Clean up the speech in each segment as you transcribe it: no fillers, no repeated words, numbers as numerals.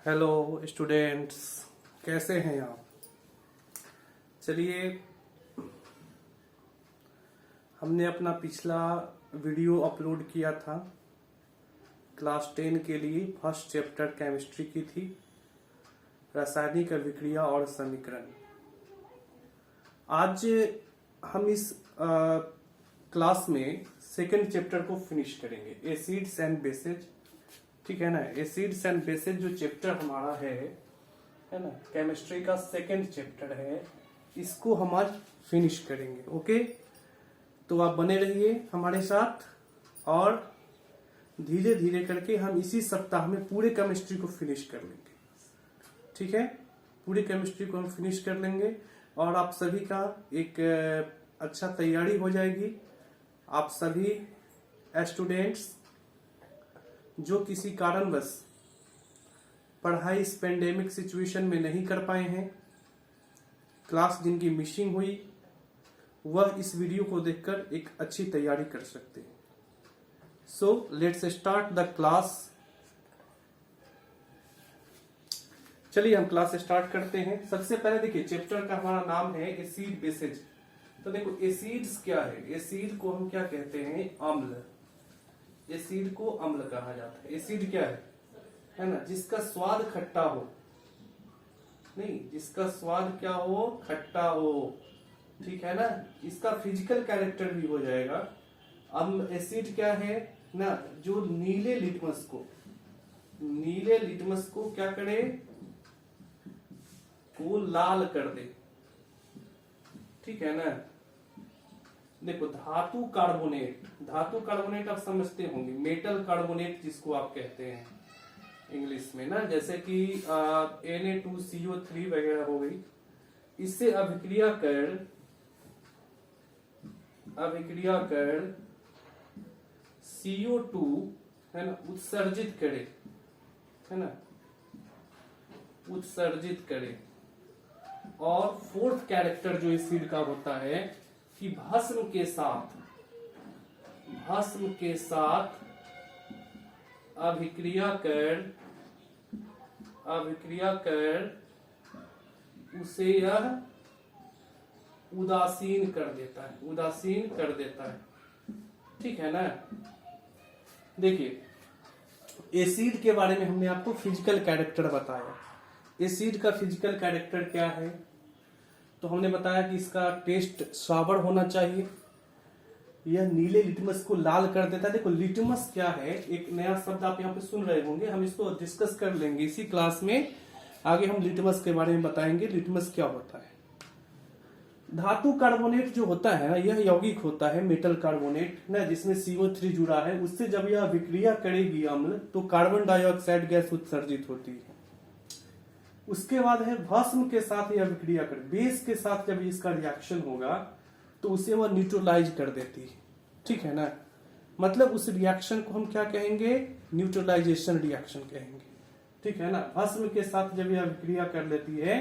Hello students, कैसे हैं आप। चलिए, हमने अपना पिछला वीडियो अपलोड किया था। क्लास 10 के लिए फर्स्ट चैप्टर केमिस्ट्री की थी, रासायनिक अभिक्रिया और समीकरण। आज हम इस क्लास में सेकंड चैप्टर को फिनिश करेंगे, एसिड्स एंड बेसेज। ठीक है ना। एसिड्स एंड बेसेज जो चैप्टर हमारा है ना, केमिस्ट्री का सेकंड चैप्टर है, इसको हम आज फिनिश करेंगे। ओके, तो आप बने रहिए हमारे साथ और धीरे धीरे करके हम इसी सप्ताह में पूरे केमिस्ट्री को फिनिश कर लेंगे। ठीक है, पूरी केमिस्ट्री को हम फिनिश कर लेंगे और आप सभी का एक अच्छा तैयारी हो जाएगी। आप सभी स्टूडेंट्स जो किसी कारणवश पढ़ाई इस पेंडेमिक सिचुएशन में नहीं कर पाए हैं, क्लास जिनकी मिसिंग हुई, वह इस वीडियो को देखकर एक अच्छी तैयारी कर सकते हैं। So let's start the class. चलिए हम क्लास स्टार्ट करते हैं। सबसे पहले देखिए, चैप्टर का हमारा नाम है एसिड बेसेज। तो देखो, एसिड्स क्या है। एसिड को हम क्या कहते हैं? अम्ल। एसिड को अम्ल कहा जाता है। एसिड क्या है ना, जिसका स्वाद खट्टा हो, नहीं, जिसका स्वाद क्या हो? खट्टा हो। ठीक है ना। इसका फिजिकल कैरेक्टर भी हो जाएगा। अब एसिड क्या है ना, जो नीले लिटमस को क्या करे? वो लाल कर दे। ठीक है ना। देखो, धातु कार्बोनेट आप समझते होंगे, मेटल कार्बोनेट जिसको आप कहते हैं इंग्लिश में ना, जैसे कि Na2CO3 वगैरह हो गई। इससे अभिक्रिया कर CO2 है ना उत्सर्जित करे, है ना, उत्सर्जित करे। और फोर्थ कैरेक्टर जो एसिड का होता है कि भस्म के साथ अभिक्रिया कर उसे यह उदासीन कर देता है। ठीक है ना। देखिए, एसिड के बारे में हमने आपको फिजिकल कैरेक्टर बताया। एसिड का फिजिकल कैरेक्टर क्या है? तो हमने बताया कि इसका टेस्ट स्वावर होना चाहिए, यह नीले लिटमस को लाल कर देता है। देखो, लिटमस क्या है, एक नया शब्द आप यहाँ पे सुन रहे होंगे, हम इसको डिस्कस कर लेंगे इसी क्लास में। आगे हम लिटमस के बारे में बताएंगे, लिटमस क्या होता है। धातु कार्बोनेट जो होता है ना, यह यौगिक होता है, मेटल कार्बोनेट ना, जिसमें CO3 जुड़ा है। उससे जब यह अभिक्रिया करेगी अम्ल, तो कार्बन डाइऑक्साइड गैस उत्सर्जित होती है। उसके बाद है भस्म के साथ यह अभिक्रिया कर, बेस के साथ जब इसका रिएक्शन होगा तो उसे वह न्यूट्रलाइज कर देती है। ठीक है ना। मतलब उस रिएक्शन को हम क्या कहेंगे? न्यूट्रलाइजेशन रिएक्शन कहेंगे। ठीक है ना। भस्म के साथ जब यह अभिक्रिया कर लेती है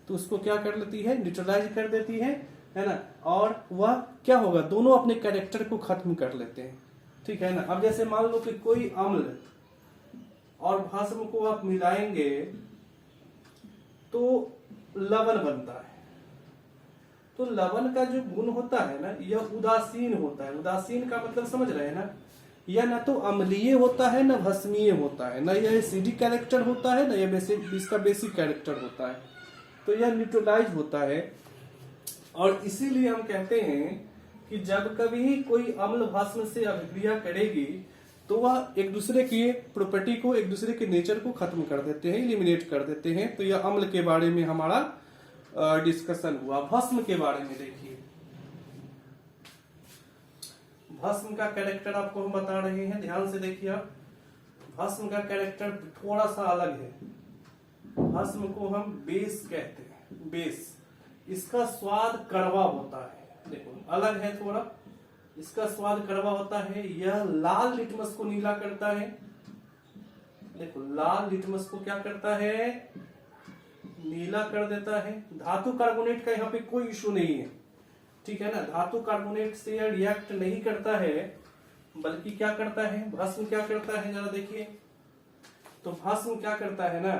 तो उसको क्या कर लेती है? न्यूट्रलाइज कर देती है ना। और वह क्या होगा? दोनों अपने कैरेक्टर को खत्म कर लेते हैं। ठीक है ना। अब जैसे मान लो कि कोई अम्ल और भस्म को आप मिलाएंगे तो लवण बनता है। तो लवण का जो गुण होता है ना, यह उदासीन होता है। उदासीन का मतलब समझ रहे हैं ना, यह ना तो अम्लीय होता है ना भस्मीय होता है, ना यह एसिडिक कैरेक्टर होता है ना यह इसका बेसिक कैरेक्टर होता है। तो यह न्यूट्रलाइज होता है। और इसीलिए हम कहते हैं कि जब कभी कोई अम्ल भस्म से अभिक्रिया करेगी तो वह एक दूसरे की प्रॉपर्टी को, एक दूसरे के नेचर को खत्म कर देते हैं, एलिमिनेट कर देते हैं। तो यह अम्ल के बारे में हमारा डिस्कशन हुआ। भस्म के बारे में देखिए, भस्म का कैरेक्टर आपको हम बता रहे हैं, ध्यान से देखिए आप। भस्म का कैरेक्टर थोड़ा सा अलग है। भस्म को हम बेस कहते हैं, बेस। इसका स्वाद कड़वा होता है। देखो, अलग है थोड़ा, इसका स्वाद कड़वा होता है। यह लाल लिटमस को नीला करता है। देखो, लाल लिटमस को क्या करता है? नीला कर देता है। धातु कार्बोनेट का यहाँ पे कोई इशू नहीं है। ठीक है ना। धातु कार्बोनेट से यह रिएक्ट नहीं करता है, बल्कि क्या करता है? भस्म क्या करता है, जरा देखिए। तो भस्म क्या करता है ना,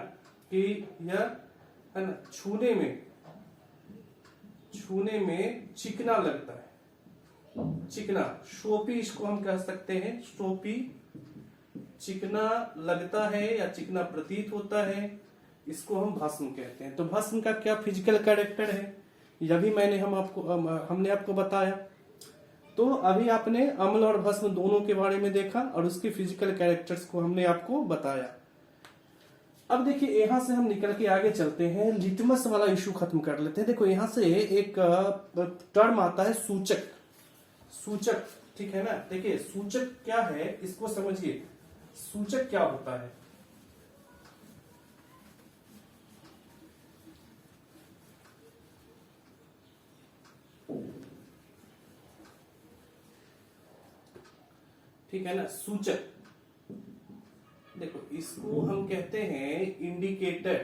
कि यह है ना छूने में चिकना लगता है, चिकना, शोपी इसको हम कह सकते हैं, शोपी, चिकना लगता है या चिकना प्रतीत होता है, इसको हम भस्म कहते हैं। तो भस्म का क्या फिजिकल कैरेक्टर है, यह भी हमने आपको बताया। तो अभी आपने अम्ल और भस्म दोनों के बारे में देखा और उसके फिजिकल कैरेक्टर्स को हमने आपको बताया। अब देखिए यहां से हम निकल के आगे चलते हैं, लिटमस वाला इशू खत्म कर लेते हैं। देखो यहां से एक टर्म आता है सूचक, सूचक, ठीक है ना। देखिए सूचक क्या है इसको समझिए, सूचक क्या होता है। ठीक है ना, सूचक, देखो इसको हम कहते हैं इंडिकेटर।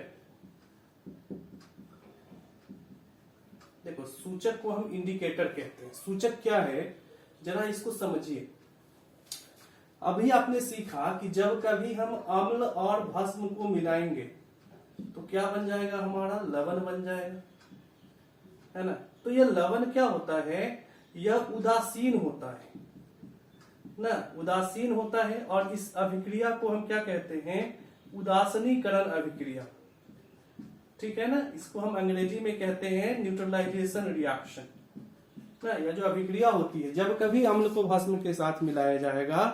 देखो सूचक को हम इंडिकेटर कहते हैं। सूचक क्या है जरा इसको समझिए। अभी आपने सीखा कि जब कभी हम अम्ल और भस्म को मिलाएंगे तो क्या बन जाएगा, हमारा लवण बन जाएगा, है ना। तो यह लवण क्या होता है, यह उदासीन होता है ना, उदासीन होता है। और इस अभिक्रिया को हम क्या कहते हैं, उदासीनीकरण अभिक्रिया, ठीक है ना। इसको हम अंग्रेजी में कहते हैं न्यूट्रलाइजेशन रिएक्शन ना। यह जो अभिक्रिया होती है, जब कभी अम्ल को भस्म के साथ मिलाया जाएगा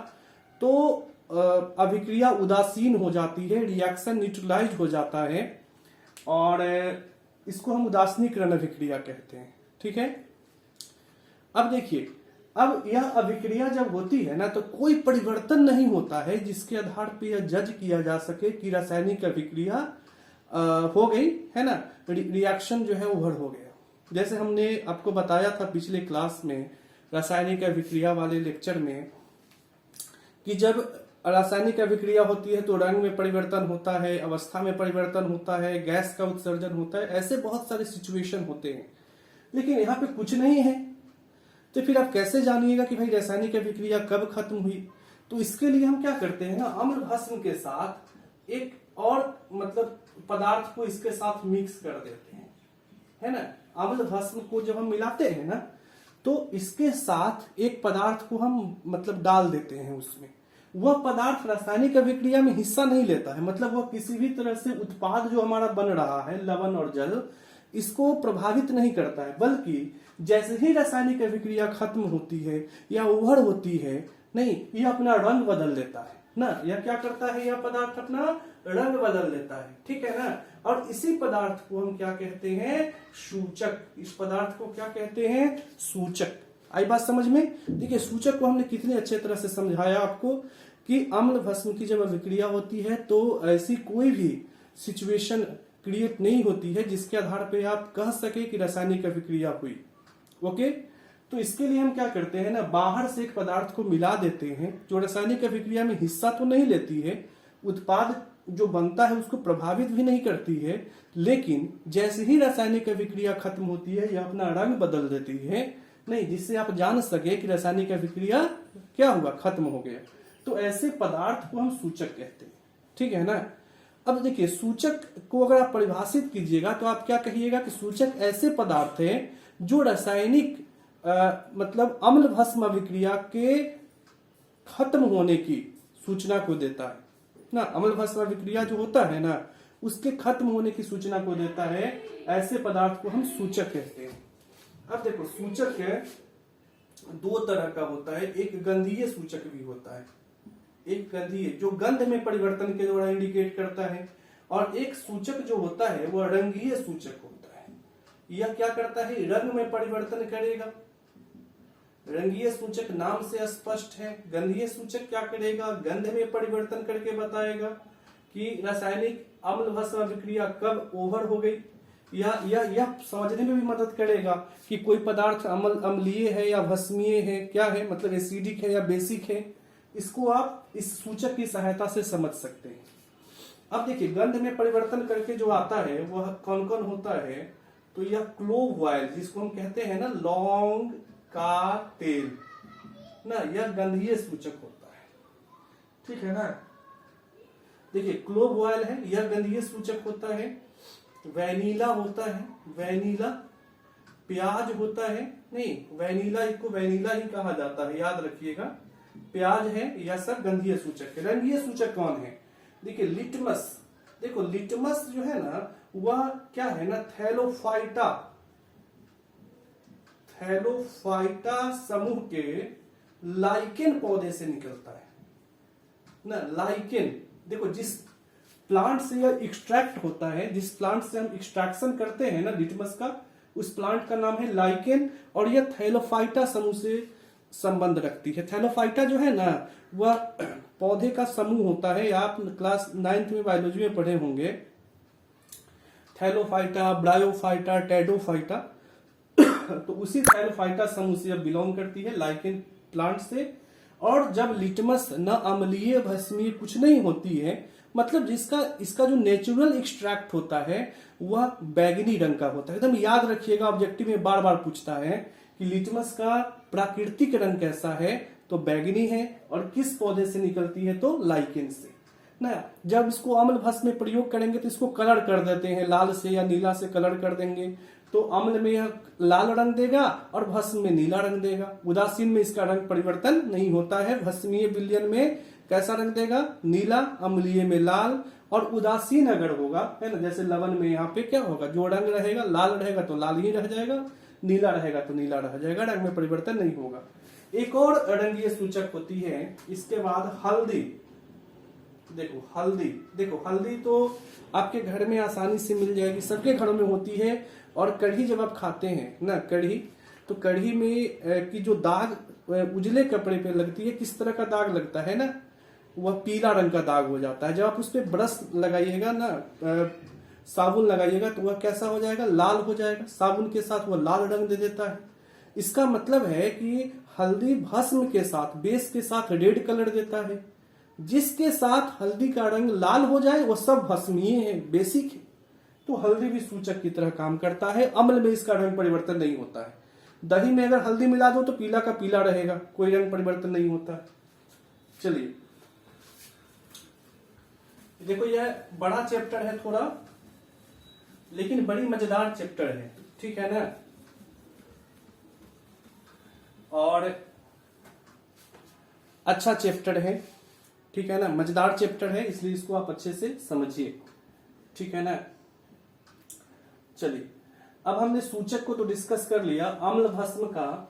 तो अभिक्रिया उदासीन हो जाती है, रिएक्शन न्यूट्रलाइज हो जाता है और इसको हम उदासीनीकरण अभिक्रिया कहते हैं, ठीक है। अब देखिए, अब यह अभिक्रिया जब होती है ना तो कोई परिवर्तन नहीं होता है जिसके आधार पर यह जज किया जा सके कि रासायनिक अभिक्रिया हो गई, है ना, रिएक्शन जो है ओवर हो गया। जैसे हमने आपको बताया था पिछले क्लास में रासायनिक अभिक्रिया वाले लेक्चर में कि जब रासायनिक अभिक्रिया होती है तो रंग में परिवर्तन होता है, अवस्था में परिवर्तन होता है, गैस का उत्सर्जन होता है, ऐसे बहुत सारे सिचुएशन होते हैं। लेकिन यहाँ पे कुछ नहीं है, तो फिर आप कैसे जानिएगा कि भाई रासायनिक अभिक्रिया कब खत्म हुई। तो इसके लिए हम क्या करते हैं ना, अम्ल भस्म के साथ एक और मतलब पदार्थ को इसके साथ मिक्स कर देते हैं, है ना। अम्ल भस्म को जब हम मिलाते हैं ना तो इसके साथ एक पदार्थ को हम मतलब डाल देते हैं उसमें। वह पदार्थ रासायनिक अभिक्रिया में हिस्सा नहीं लेता है, मतलब वह किसी भी तरह से उत्पाद जो हमारा बन रहा है लवण और जल, इसको प्रभावित नहीं करता है, बल्कि जैसे ही रासायनिक अभिक्रिया खत्म होती है या ओवर होती है, नहीं, यह अपना रंग बदल लेता है ना। यह क्या करता है, यह पदार्थ अपना रंग बदल लेता है, ठीक है ना। और इसी पदार्थ को हम क्या कहते हैं, सूचक। इस पदार्थ को क्या कहते हैं, सूचक। आई बात समझ में। देखिए सूचक को हमने कितने अच्छे तरह से समझाया आपको कि अम्ल भस्म की जब अभिक्रिया होती है तो ऐसी कोई भी सिचुएशन क्रिएट नहीं होती है जिसके आधार पे आप कह सके कि रासायनिक अभिक्रिया हुई। ओके, तो इसके लिए हम क्या करते हैं ना, बाहर से एक पदार्थ को मिला देते हैं जो रासायनिक अभिक्रिया में हिस्सा तो नहीं लेती है, उत्पाद जो बनता है उसको प्रभावित भी नहीं करती है, लेकिन जैसे ही रासायनिक अभिक्रिया खत्म होती है यह अपना रंग बदल देती है, नहीं, जिससे आप जान सके कि रासायनिक अभिक्रिया क्या हुआ, खत्म हो गया। तो ऐसे पदार्थ को हम सूचक कहते हैं, ठीक है ना। अब देखिए सूचक को अगर आप परिभाषित कीजिएगा तो आप क्या कहिएगा कि सूचक ऐसे पदार्थ है जो रासायनिक मतलब अम्ल भस्म अभिक्रिया के खत्म होने की सूचना को देता है ना। अम्ल भस्म अभिक्रिया जो होता है ना उसके खत्म होने की सूचना को देता है, ऐसे पदार्थ को हम सूचक कहते हैं। अब देखो सूचक दो तरह का होता है, एक गंधीय सूचक भी होता है, एक गंधीय जो गंध में परिवर्तन के द्वारा इंडिकेट करता है, और एक सूचक जो होता है वह रंगीय सूचक होता है। यह क्या करता है, रंग में परिवर्तन करेगा। रंगीय सूचक नाम से स्पष्ट है। गंधीय सूचक क्या करेगा, गंध में परिवर्तन करके बताएगा कि रासायनिक अम्ल भस्म अभिक्रिया कब ओवर हो गई। यह समझने में भी मदद करेगा कि कोई पदार्थ अम्लीय है या भस्मीय है, क्या है, मतलब एसिडिक है या बेसिक है। इसको आप इस सूचक की सहायता से समझ सकते हैं। अब देखिए गंध में परिवर्तन करके जो आता है वह कौन कौन होता है, तो यह क्लोव ऑयल जिसको हम कहते हैं ना लौंग का तेल ना, यह गंधीय सूचक होता है, ठीक है ना। देखिए क्लोव ऑयल है, यह गंधीय सूचक होता है। वैनिला होता है, वैनिला। प्याज होता है, नहीं वैनिला को वैनिला ही कहा जाता है, याद रखिएगा। प्याज है, यह सब गंधीय सूचक है। रंगीय सूचक कौन है? देखिए लिटमस। देखो लिटमस जो है ना वह क्या है ना, थैलोफाइटा, थैलोफाइटा समूह के लाइकेन पौधे से निकलता है ना। लाइकेन, देखो जिस प्लांट से यह एक्सट्रैक्ट होता है, जिस प्लांट से हम एक्सट्रैक्शन करते हैं ना लिटमस का, उस प्लांट का नाम है लाइकेन, और यह थैलोफाइटा समूह से संबंध रखती है। थैलोफाइटा जो है ना वह पौधे का समूह होता है, आप क्लास 9th में बायोलॉजी में पढ़े होंगे। थैलोफाइटा, ब्रायोफाइटा, टेडोफाइटा, तो उसी थैलोफाइटा समूह से बिलोंग करती है, लाइकेन प्लांट से। और जब लिटमस न अम्लीय भस्मीय कुछ नहीं होती है, मतलब जिसका इसका जो नेचुरल एक्सट्रैक्ट होता है वह बैगनी रंग का होता है। एकदम याद रखिएगा, ऑब्जेक्टिव में बार बार पूछता है कि लिटमस का प्राकृतिक रंग कैसा है, तो बैगनी है। और किस पौधे से निकलती है, तो लाइकेन से ना। जब इसको अम्ल भस्म में प्रयोग करेंगे तो इसको कलर कर देते हैं, लाल से या नीला से कलर कर देंगे, तो अम्ल में यह लाल रंग देगा और भस्म में नीला रंग देगा। उदासीन में इसका रंग परिवर्तन नहीं होता है। भस्मीय विलयन में कैसा रंग देगा, नीला, अम्लीय में लाल। और उदासीन अगर होगा, है ना, जैसे लवण में यहाँ पे क्या होगा, जो रंग रहेगा, लाल रहेगा तो लाल ही रह जाएगा, नीला रहेगा तो नीला रह जाएगा, रंग में परिवर्तन नहीं होगा। एक और रंगीय सूचक होती है, इसके बाद हल्दी। देखो हल्दी, देखो हल्दी तो आपके घर में आसानी से मिल जाएगी, सबके घरों में होती है। और कढ़ी जब आप खाते हैं ना, कढ़ी, तो कढ़ी में की जो दाग उजले कपड़े पे लगती है, किस तरह का दाग लगता है ना, वह पीला रंग का दाग हो जाता है। जब आप उस पर ब्रश लगाइएगा ना, साबुन लगाइएगा, तो वह कैसा हो जाएगा, लाल हो जाएगा। साबुन के साथ वह लाल रंग दे देता है। इसका मतलब है कि हल्दी भस्म के साथ, बेस के साथ रेड कलर देता है। जिसके साथ हल्दी का रंग लाल हो जाए वह सब भस्मीय है, बेसिक है। तो हल्दी भी सूचक की तरह काम करता है। अम्ल में इसका रंग परिवर्तन नहीं होता है। दही में अगर हल्दी मिला दो तो पीला का पीला रहेगा, कोई रंग परिवर्तन नहीं होता है। चलिए देखो, यह बड़ा चैप्टर है थोड़ा, लेकिन बड़ी मजेदार चैप्टर है, ठीक है ना। और अच्छा चैप्टर है, ठीक है ना, मजेदार चैप्टर है, इसलिए इसको आप अच्छे से समझिए, ठीक है ना। चलिए अब हमने सूचक को तो डिस्कस कर लिया। अम्ल भस्म का,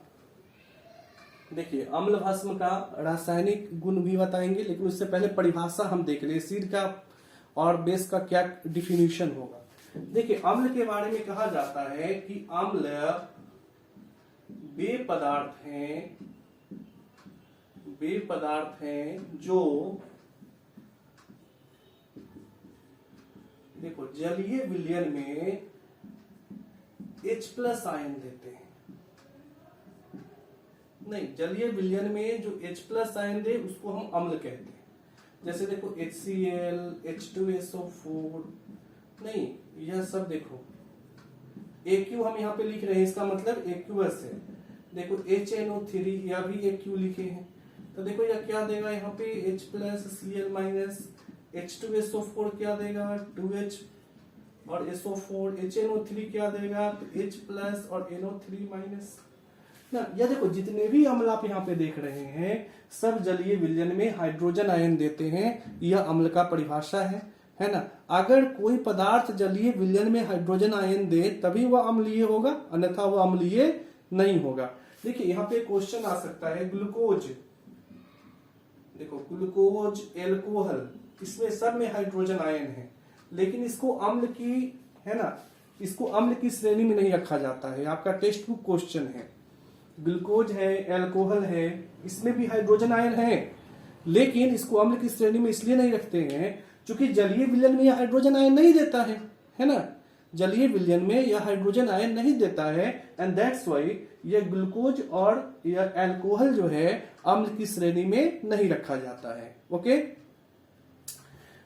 देखिए अम्ल भस्म का रासायनिक गुण भी बताएंगे, लेकिन उससे पहले परिभाषा हम देख ले, एसिड का और बेस का क्या डिफिनीशन होगा। देखिए अम्ल के बारे में कहा जाता है कि अम्ल वे पदार्थ हैं जो, देखो जलीय विलयन में H+ आयन देते हैं। नहीं, जलीय विलयन में जो H+ आयन दे उसको हम अम्ल कहते हैं। जैसे देखो HCl, H2SO4, नहीं यह सब देखो AQ हम यहाँ पे लिख रहे हैं, इसका मतलब aqueous है। देखो HNO3, यह भी AQ लिखे हैं, तो देखो यह क्या देगा यहाँ पे H+Cl- H2SO4 क्या देगा, 2H और SO4। HNO3 क्या देगा, तो H+ और NO3- ना। यह देखो जितने भी अम्ल आप यहाँ पे देख रहे हैं सब जलीय विलयन में हाइड्रोजन आयन देते हैं। यह अम्ल का परिभाषा है ना। अगर कोई पदार्थ जलीय विलयन में हाइड्रोजन आयन दे तभी वह अम्लीय होगा, अन्यथा वह अम्लीय नहीं होगा। देखिए यहाँ पे क्वेश्चन आ सकता है, ग्लूकोज, देखो ग्लूकोज, एल्कोहल, इसमें सब में हाइड्रोजन आयन है, लेकिन इसको अम्ल की, है ना, इसको अम्ल की श्रेणी में नहीं रखा जाता है। आपका टेक्स्ट बुक क्वेश्चन है, ग्लूकोज है, एल्कोहल है, इसमें भी हाइड्रोजन आयन है, लेकिन इसको अम्ल की श्रेणी में इसलिए नहीं रखते हैं क्योंकि जलीय विलयन में यह हाइड्रोजन आयन नहीं देता है ना। जलीय विलयन में यह हाइड्रोजन आयन नहीं देता है, एंड दैट्स व्हाई यह ग्लूकोज और यह एल्कोहल जो है अम्ल की श्रेणी में नहीं रखा जाता है। ओके,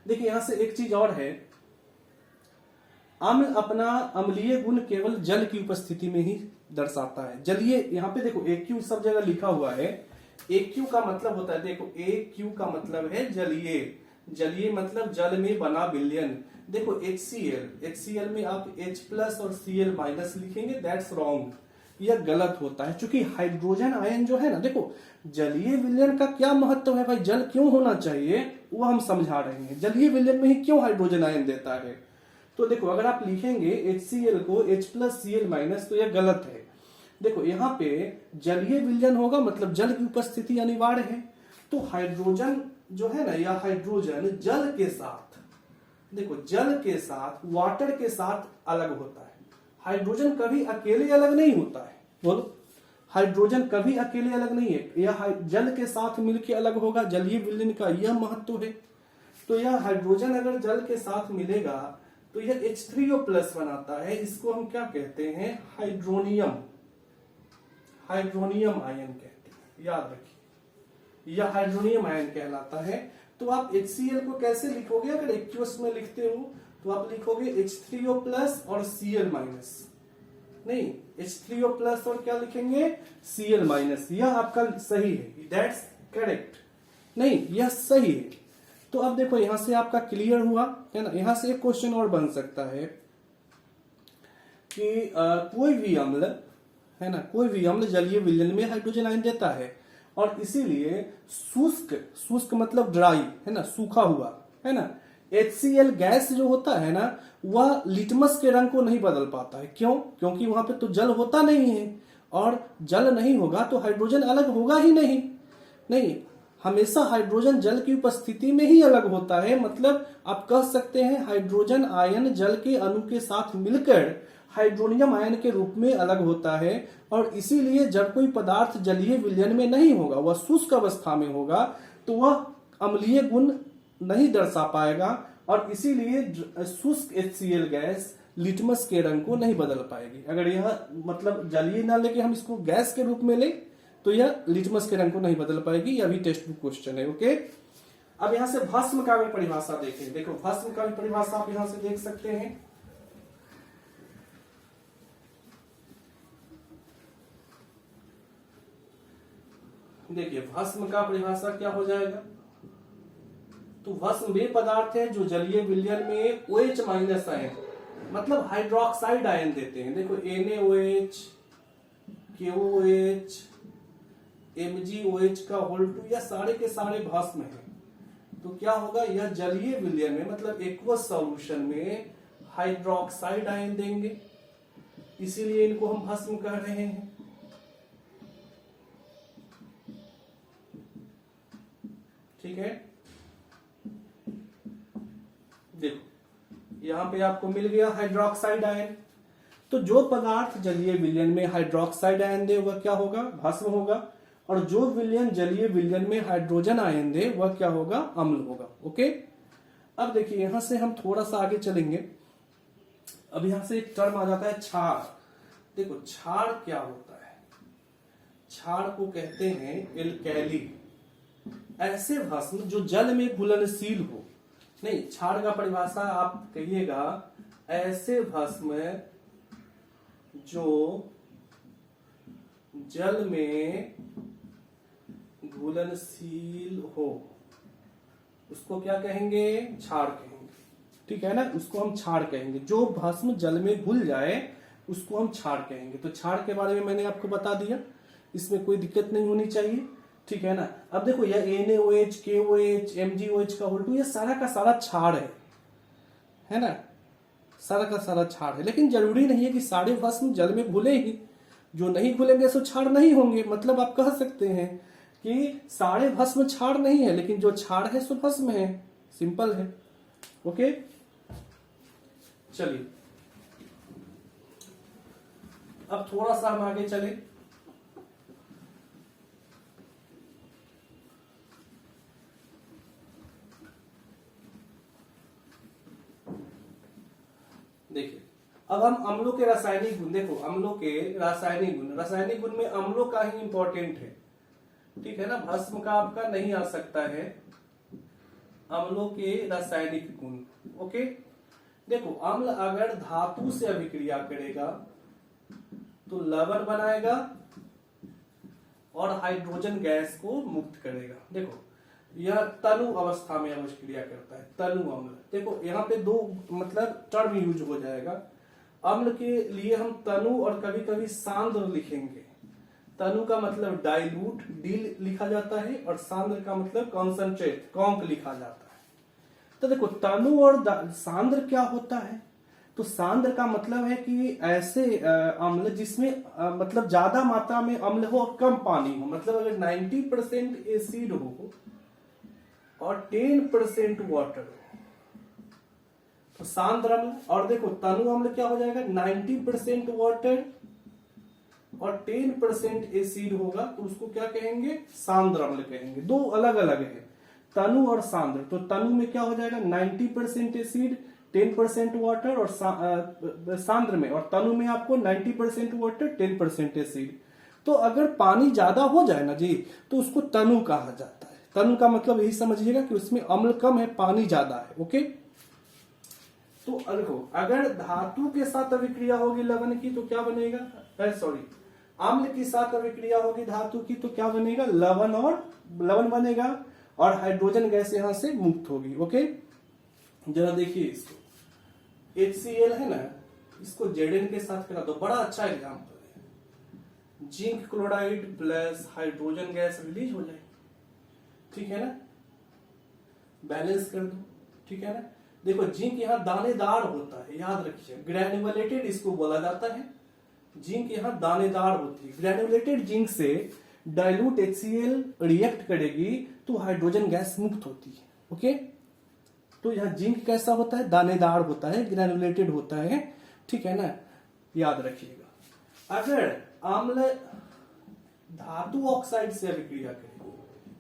देखिए यहां से एक चीज और है, अम्ल अपना अम्लीय गुण केवल जल की उपस्थिति में ही दर्शाता है। जलीय, यहाँ पे देखो AQ सब जगह लिखा हुआ है। AQ का मतलब होता है, देखो AQ का मतलब है जलीय, जलीय मतलब जल में बना विलयन। देखो HCl में आप H प्लस और Cl माइनस लिखेंगे, दैट्स रॉन्ग, यह गलत होता है। क्योंकि हाइड्रोजन आयन जो है ना, देखो जलीय विलयन का क्या महत्व है भाई, जल क्यों होना चाहिए वो हम समझा रहे हैं। जलीय विलयन में ही क्यों हाइड्रोजन आयन देता है, तो देखो अगर आप लिखेंगे HCl को H प्लस Cl माइनस तो यह गलत है। देखो यहाँ पे जलीय विलयन होगा मतलब जल की उपस्थिति अनिवार्य है। तो हाइड्रोजन जो है ना, या हाइड्रोजन जल के साथ, देखो जल के साथ वाटर के साथ अलग होता है। हाइड्रोजन कभी अकेले अलग नहीं होता है, बोलो हाइड्रोजन कभी अकेले अलग नहीं है, यह जल के साथ मिलकर अलग होगा। जलीय विलयन का यह महत्व है। तो यह हाइड्रोजन अगर जल के साथ मिलेगा तो यह H3O प्लस बनाता है। इसको हम क्या कहते हैं, हाइड्रोनियम, हाइड्रोनियम आयन कहते हैं, याद रखिए यह हाइड्रोनियम आयन कहलाता है। तो आप HCl को कैसे लिखोगे, अगर एक्वियस में लिखते हो तो आप लिखोगे H3O प्लस और Cl माइनस, नहीं H3O प्लस और क्या लिखेंगे, Cl माइनस। यह आपका सही है, दैट्स करेक्ट, नहीं यह सही है। तो अब देखो यहां से आपका क्लियर हुआ है ना। यहां से एक क्वेश्चन और बन सकता है कि कोई भी अम्ल है ना, कोई भी अम्ल जलीय विलयन में हाइड्रोजन आयन देता है और इसीलिए शुष्क मतलब ड्राई है ना, सूखा हुआ है ना, HCl गैस जो होता है ना वह लिटमस के रंग को नहीं बदल पाता है। क्यों, क्योंकि वहां पे तो जल होता नहीं है और जल नहीं होगा तो हाइड्रोजन अलग होगा ही नहीं। नहीं, हमेशा हाइड्रोजन जल की उपस्थिति में ही अलग होता है। मतलब आप कह सकते हैं हाइड्रोजन आयन जल के अणु के साथ मिलकर हाइड्रोनियम आयन के रूप में अलग होता है और इसीलिए जब कोई पदार्थ जलीय विलयन में नहीं होगा, वह शुष्क अवस्था में होगा, तो वह अम्लीय गुण नहीं दर्शा पाएगा और इसीलिए शुष्क HCl गैस लिटमस के रंग को नहीं बदल पाएगी। अगर यह मतलब जलीय ना लेके हम इसको गैस के रूप में ले तो यह लिटमस के रंग को नहीं बदल पाएगी। यह भी टेक्स्ट बुक क्वेश्चन है। ओके, अब यहां से भस्म का भी परिभाषा देखें। देखो भस्म का भी परिभाषा आप यहां से देख सकते हैं। देखिए भस्म का परिभाषा क्या हो जाएगा, तो भस्म वे पदार्थ है जो जलीय विलयन में OH माइनस आयन मतलब हाइड्रोक्साइड आयन देते हैं। देखो NaOH, KOH, MgOH का होल 2, यह सारे के सारे भस्म है। तो क्या होगा, यह जलीय विलयन में मतलब एक्वस सॉल्यूशन में हाइड्रोक्साइड आयन देंगे, इसीलिए इनको हम भस्म कह रहे हैं। ठीक है, देखो यहां पे आपको मिल गया हाइड्रोक्साइड आयन। तो जो पदार्थ जलीय विलयन में हाइड्रोक्साइड आयन दे वह क्या होगा, भस्म होगा, और जो विलयन जलीय विलयन में हाइड्रोजन आयन दे वह क्या होगा, अम्ल होगा। ओके, अब देखिए यहां से हम थोड़ा सा आगे चलेंगे। अब यहां से एक टर्म आ जाता है क्षार। देखो क्षार क्या होता है, क्षार को कहते हैं एल्कैली, ऐसे भस्म जो जल में घुलनशील हो। नहीं, क्षार का परिभाषा आप कहिएगा ऐसे भस्म जो जल में घुलनशील हो, उसको क्या कहेंगे, क्षार कहेंगे। ठीक है ना, उसको हम क्षार कहेंगे। जो भस्म जल में घुल जाए उसको हम क्षार कहेंगे। तो क्षार के बारे में मैंने आपको बता दिया, इसमें कोई दिक्कत नहीं होनी चाहिए। ठीक है ना। अब देखो यह NaOH, KOH, MgOH का होल 2, यह सारा का सारा क्षार है ना, सारा का सारा क्षार है। लेकिन जरूरी नहीं है कि सारे भस्म जल में घुले ही, जो नहीं घुलेंगे सो क्षार नहीं होंगे। मतलब आप कह सकते हैं कि सारे भस्म क्षार नहीं है, लेकिन जो क्षार है सो भस्म है। सिंपल है। ओके, चलिए अब थोड़ा सा हम आगे चले। देखिए अब हम अम्लों के रासायनिक गुण, देखो अम्लों के रासायनिक गुण में अम्लों का ही इंपॉर्टेंट है। ठीक है ना, भस्म का आपका नहीं आ सकता है। अम्लों के रासायनिक गुण। ओके, देखो अम्ल अगर धातु से अभिक्रिया करेगा तो लवण बनाएगा और हाइड्रोजन गैस को मुक्त करेगा। देखो यह तनु अवस्था में अभिक्रिया करता है, तनु अम्ल। देखो यहाँ पे दो मतलब टर्म यूज हो जाएगा। अम्ल के लिए हम तनु और कभी कभी सांद्र लिखेंगे। तनु का मतलब डाइल्यूट, डी लिखा जाता है, और सांद्र का मतलब कॉन्सेंट्रेट, कॉन्क लिखा जाता है। तो देखो तनु और सांद्र क्या होता है, तो सांद्र का मतलब है कि ऐसे अम्ल जिसमें मतलब ज्यादा मात्रा में अम्ल हो और कम पानी हो। मतलब अगर 90% एसिड हो और 10% वाटर हो तो सांद्र अम्ल। और देखो तनु अम्ल क्या हो जाएगा, 90% वाटर और 10% एसिड होगा तो उसको क्या कहेंगे, सांद्र अम्ल कहेंगे। दो अलग अलग है तनु और सांद्र। तो तनु में क्या हो जाएगा, 90% एसिड 10% वाटर, और सांद्र में और तनु में आपको 90% वाटर 10% एसिड। तो अगर पानी ज्यादा हो जाए ना जी तो उसको तनु कहा जाता है। तनु का मतलब यही समझिएगा कि उसमें अम्ल कम है, पानी ज्यादा है। ओके, तो देखो अगर धातु के साथ अभिक्रिया होगी लवण की तो क्या बनेगा, सॉरी अम्ल के साथ अभिक्रिया होगी धातु की तो क्या बनेगा, लवण बनेगा और हाइड्रोजन गैस यहां से मुक्त होगी। ओके, जरा देखिए इसको, HCl है ना, इसको Zn के साथ करा दो, बड़ा अच्छा एग्जाम्पल है। Zinc chloride plus hydrogen gas release हो जाएगी, ठीक है ना, बैलेंस कर दो, ठीक है ना। देखो जिंक यहाँ दानेदार होता है, याद रखिए, ग्रैन्युलेटेड इसको बोला जाता है। जिंक यहाँ दानेदार होती है। ग्रैन्युलेटेड जिंक से डाइल्यूट HCl रिएक्ट करेगी तो हाइड्रोजन गैस मुक्त होती है। ओके, तो यहाँ जिंक कैसा होता है, दानेदार होता है, ग्रैन्युलेटेड होता है, ठीक है ना, याद रखिएगा। अगर अम्ल धातु ऑक्साइड से अभिक्रिया करेगी,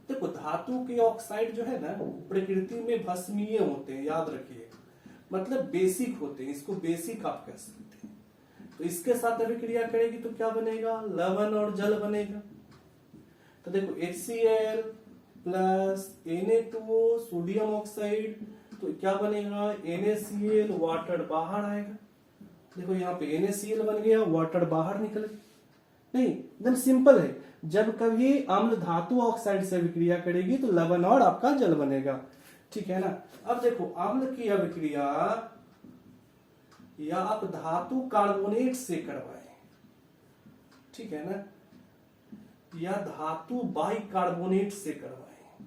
देखो धातु के ऑक्साइड जो है ना प्रकृति में भस्मीय होते हैं, याद रखिएगा, मतलब बेसिक होते हैं, इसको बेसिक आप कह सकते हैं। तो इसके साथ अभिक्रिया करेगी तो क्या बनेगा, लवण और जल बनेगा। तो देखो HCl plus Na2O sodium oxide, तो क्या बनेगा, NaCl, वाटर बाहर आएगा। देखो यहाँ पे NaCl बन गया, वाटर बाहर निकल गया। नहीं, एकदम सिंपल है। जब कभी अम्ल धातु ऑक्साइड से अभिक्रिया करेगी तो लवण और आपका जल बनेगा, ठीक है ना। अब देखो अम्ल की अभिक्रिया या आप धातु कार्बोनेट से करवाएं, ठीक है ना, या धातु बाइकार्बोनेट से करवाएं,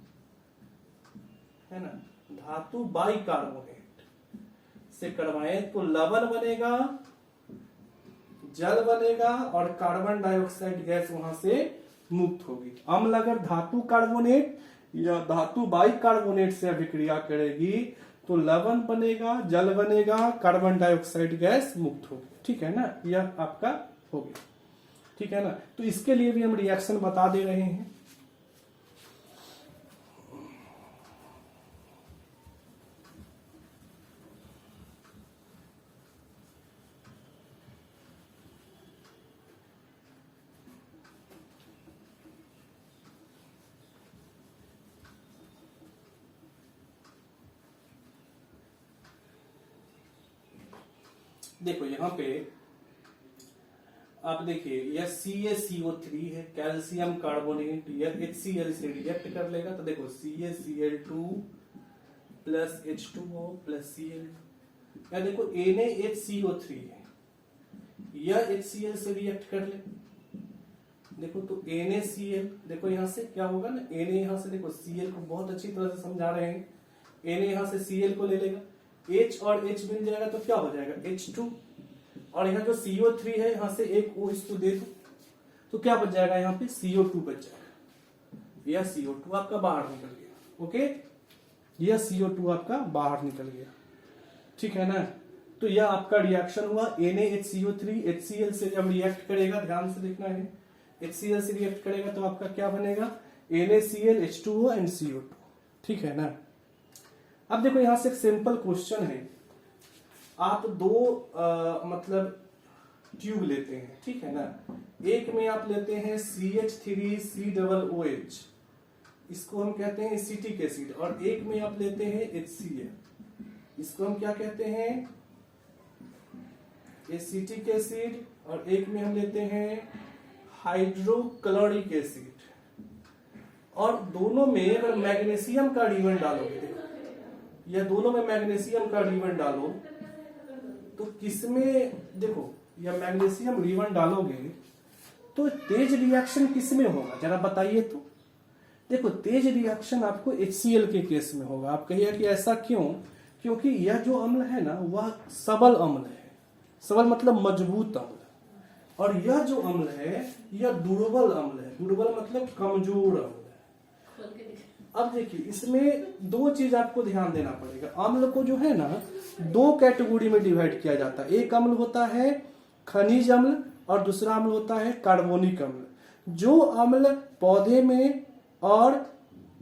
है ना, धातु बाइकार्बोनेट से करवाएं तो लवण बनेगा, जल बनेगा और कार्बन डाइऑक्साइड गैस वहां से मुक्त होगी। अम्ल अगर धातु कार्बोनेट या धातु बाइकार्बोनेट से अभिक्रिया करेगी तो लवण बनेगा, जल बनेगा, कार्बन डाइऑक्साइड गैस मुक्त होगी, ठीक है ना, यह आपका हो गया, ठीक है ना। तो इसके लिए भी हम रिएक्शन बता दे रहे हैं। देखो यहाँ पे आप देखिए, यह CaCO3 है, कैल्शियम कार्बोनेट, यह HCl से रिएक्ट कर लेगा। तो देखो CaCl2 plus H2O plus Cl, या देखो NaHCO3 है, यह HCl से रिएक्ट कर ले। देखो तो NaCl, देखो यहाँ से क्या होगा ना, Na यहाँ से देखो Cl को बहुत अच्छी तरह से समझा रहे हैं, Na यहाँ से Cl को ले लेगा, H और H मिल जाएगा तो क्या हो जाएगा H2, और यहाँ जो CO3 है यहाँ से एक O इसको दे दो तो क्या बच जाएगा, यहाँ पे CO2 बच जाएगा। यह CO2 आपका बाहर निकल गया। ओके, यह CO2 आपका बाहर निकल गया, ठीक है ना। तो यह आपका रिएक्शन हुआ। NaHCO3 HCl से जब रिएक्ट करेगा, ध्यान से देखना है, HCl से रिएक्ट करेगा तो आपका क्या बनेगा, NaCl H2O एंड CO2, ठीक है ना। अब देखो यहां से एक सिंपल क्वेश्चन है, आप दो मतलब ट्यूब लेते हैं, ठीक है ना, एक में आप लेते हैं CH3COOH, इसको हम कहते हैं एसिटिक एसिड, और एक में आप लेते हैं HCl, इसको हम क्या कहते हैं, एसिटिक एसिड, और एक में हम लेते हैं हाइड्रोक्लोरिक एसिड, और दोनों में अगर मैग्नीशियम का रिबन डालोगे, देखो या दोनों में मैग्नीशियम का रिबन डालो तो किसमें, देखो या मैग्नीशियम रिबन डालोगे तो तेज रिएक्शन किसमें होगा जरा बताइए तो। देखो तेज रिएक्शन आपको HCl के केस में होगा। आप कहिए कि ऐसा क्यों? क्योंकि यह जो अम्ल है ना वह सबल अम्ल है। सबल मतलब मजबूत अम्ल, और यह जो अम्ल है यह दुर्बल अम्ल है। दुर्बल मतलब कमजोर अम्ल है। अब देखिए इसमें दो चीज आपको ध्यान देना पड़ेगा। अम्ल को जो है ना दो कैटेगरी में डिवाइड किया जाता है। एक अम्ल होता है खनिज अम्ल और दूसरा अम्ल होता है कार्बोनिक अम्ल। जो अम्ल पौधे में और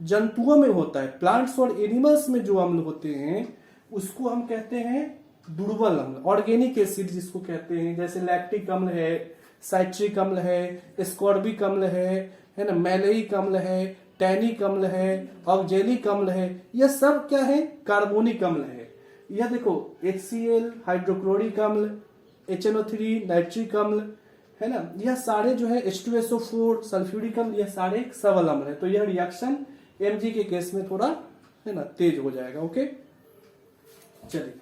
जंतुओं में होता है, प्लांट्स और एनिमल्स में जो अम्ल होते हैं उसको हम कहते हैं दुर्बल अम्ल, ऑर्गेनिक एसिड जिसको कहते हैं। जैसे लैक्टिक अम्ल है, साइट्रिक अम्ल है, स्कॉर्बिक अम्ल है ना, मैलेइक अम्ल है, टैनिक अम्ल है, ऑक्जेलिक अम्ल है, यह सब क्या है? कार्बोनिक अम्ल है। यह देखो HCl, हाइड्रोक्लोरिक अम्ल, HNO3, नाइट्रिक अम्ल है ना, यह सारे जो है H2SO4, सल्फ्यूरिक अम्ल, यह सारे सबल अम्ल है। तो यह रिएक्शन Mg के केस में थोड़ा है ना तेज हो जाएगा। ओके चलिए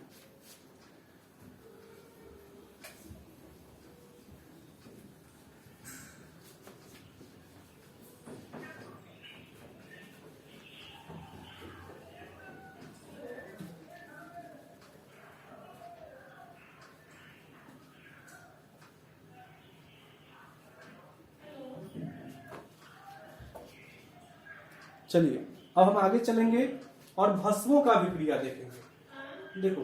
चलिए अब हम आगे चलेंगे और भस्मों का विक्रिया देखेंगे। देखो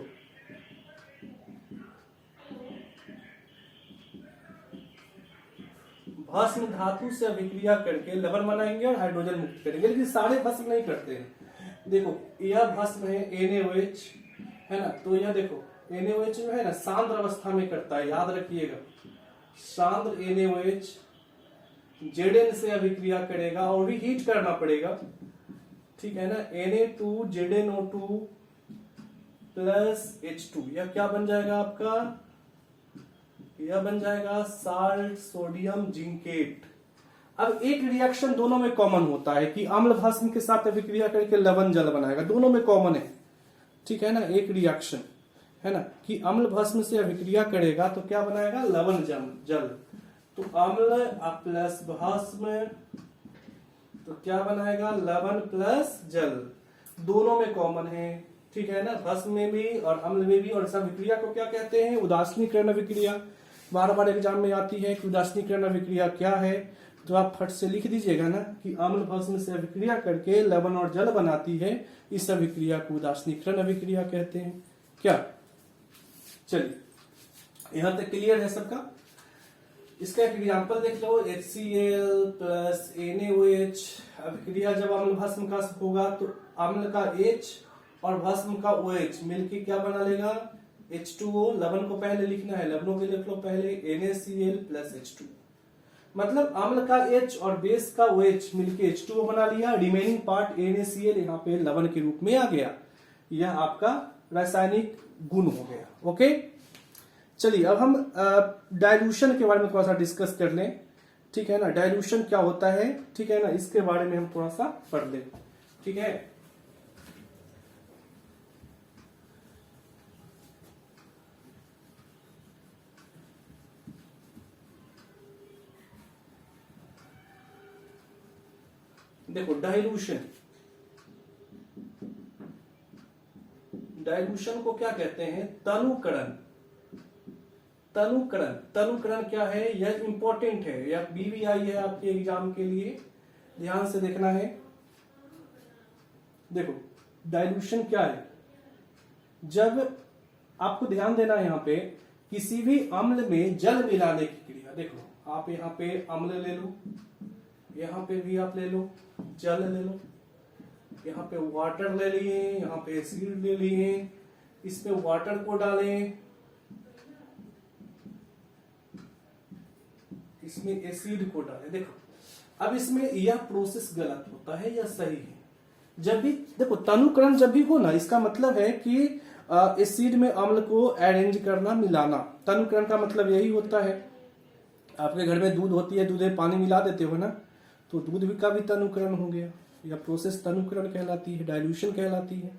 भस्म धातु से अभिक्रिया करके लवण बनाएंगे और हाइड्रोजन मुक्त करेंगे, लेकिन सारे भस्म नहीं करते हैं। देखो यह भस्म है NaOH है ना, तो यह देखो NaOH जो है ना सांद्र अवस्था में करता है, याद रखिएगा। सांद्र NaOH Zn से अभिक्रिया करेगा और भी हीट करना पड़ेगा, ठीक है ना। Na2ZnO2 प्लस H2, यह क्या बन जाएगा आपका? यह बन जाएगा साल्ट सोडियम जिंकेट। अब एक रिएक्शन दोनों में कॉमन होता है कि अम्ल भस्म के साथ अभिक्रिया करके लवण जल बनाएगा, दोनों में कॉमन है, ठीक है ना। एक रिएक्शन है ना कि अम्ल भस्म से अभिक्रिया करेगा तो क्या बनाएगा? लवण जल। तो अम्ल प्लस भस्म तो क्या बनाएगा? लवण प्लस जल, दोनों में कॉमन है, ठीक है ना। भस्म में भी और अम्ल में भी। और इस अभिक्रिया को क्या कहते हैं? उदासीनीकरण अभिक्रिया। बार बार एग्जाम में आती है कि उदासीनीकरण अभिक्रिया क्या है, तो आप फट से लिख दीजिएगा ना कि अम्ल भस्म से अभिक्रिया करके लवण और जल बनाती है, इस अभिक्रिया को उदासीनीकरण अभिक्रिया कहते हैं। क्या? चलिए यहां तक क्लियर है सबका। इसका एक एग्जाम्पल देख लो, HCl प्लस NaOH अभिक्रिया जब अम्ल भस्म का होगा तो अम्ल का H और भस्म का OH मिलके क्या बना लेगा? H2O। लवण को पहले लिखना है, लवणों के लिख लो पहले NaCl प्लस H2। मतलब अम्ल का H और बेस का OH मिलके H2O बना लिया, रिमेनिंग पार्ट NaCl यहाँ पे लवण के रूप में आ गया। यह आपका रासायनिक गुण हो गया। ओके चलिए अब हम डाइल्यूशन के बारे में थोड़ा सा डिस्कस कर लें, ठीक है ना। डाइल्यूशन क्या होता है, ठीक है ना, इसके बारे में हम थोड़ा सा पढ़ लें, ठीक है। देखो डाइल्यूशन को क्या कहते हैं? तनुकरण। तनुकरण क्या है? यह इंपॉर्टेंट है, यह BBI है आपके एग्जाम के लिए, ध्यान से देखना है। देखो डाइल्यूशन क्या है? जब आपको ध्यान देना है यहाँ पे, किसी भी अम्ल में जल मिलाने की क्रिया। देखो आप यहाँ पे अम्ल ले लो, यहाँ पे भी आप ले लो, जल ले लो, यहाँ पे वाटर ले लिए, यहाँ पे एसिड ले लिए, इसमें वाटर को डालें, इसमें एसिड को डालें। देखो अब इसमें यह प्रोसेस गलत होता है या सही है? जब भी देखो तनुकरण जब भी हो ना, इसका मतलब है कि एसिड में अम्ल को अरेंज करना, मिलाना। तनुकरण का मतलब यही होता है। आपके घर में दूध होती है, दूध में पानी मिला देते हो ना, तो दूध का भी तनुकरण हो गया, या प्रोसेस तनुकरण कहलाती है, डाइल्यूशन कहलाती है।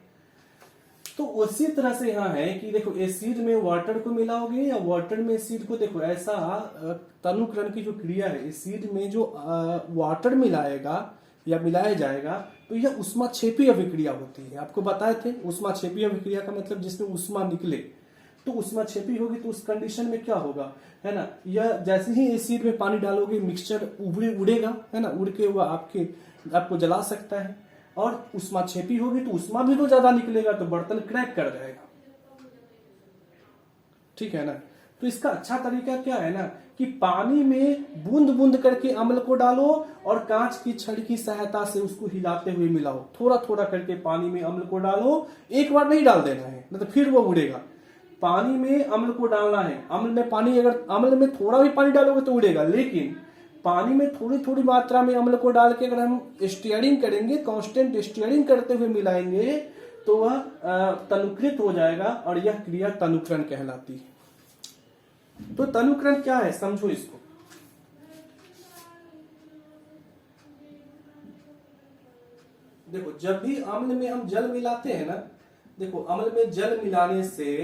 तो उसी तरह से यहाँ है कि देखो एसिड में वाटर को मिलाओगे या वाटर में एसिड को, देखो ऐसा तनुकरण की जो क्रिया है, एसिड में जो वाटर मिलाएगा या मिलाया जाएगा तो यह ऊष्माक्षेपीय अभिक्रिया होती है। आपको बताए थे ऊष्माक्षेपीय अभिक्रिया का मतलब जिसमें ऊष्मा निकले, तो ऊष्माक्षेपी होगी तो उस कंडीशन में क्या होगा, है ना, यह जैसे ही एसिड में पानी डालोगे मिक्सचर उड़ेगा, है ना, उड़ के वह आपको जला सकता है। और ऊष्माक्षेपी होगी तो ऊष्मा भी तो ज्यादा निकलेगा तो बर्तन क्रैक कर जाएगा, ठीक है ना। तो इसका अच्छा तरीका क्या है ना कि पानी में बूंद बूंद करके अम्ल को डालो और कांच की छड़ की सहायता से उसको हिलाते हुए मिलाओ। थोड़ा थोड़ा करके पानी में अम्ल को डालो, एक बार नहीं डाल देना है, नहीं तो फिर वो उड़ेगा। पानी में अम्ल को डालना है, अम्ल में थोड़ा भी पानी डालोगे तो उड़ेगा, लेकिन पानी में थोड़ी थोड़ी मात्रा में अम्ल को डाल के अगर हम स्टीयरिंग करेंगे, कांस्टेंट स्टीयरिंग करते हुए मिलाएंगे तो वह तनुकृत हो जाएगा और यह क्रिया तनुकरण कहलाती है। तो तनुकरण क्या है समझो इसको। देखो जब भी अम्ल में हम जल मिलाते हैं ना, देखो अम्ल में जल मिलाने से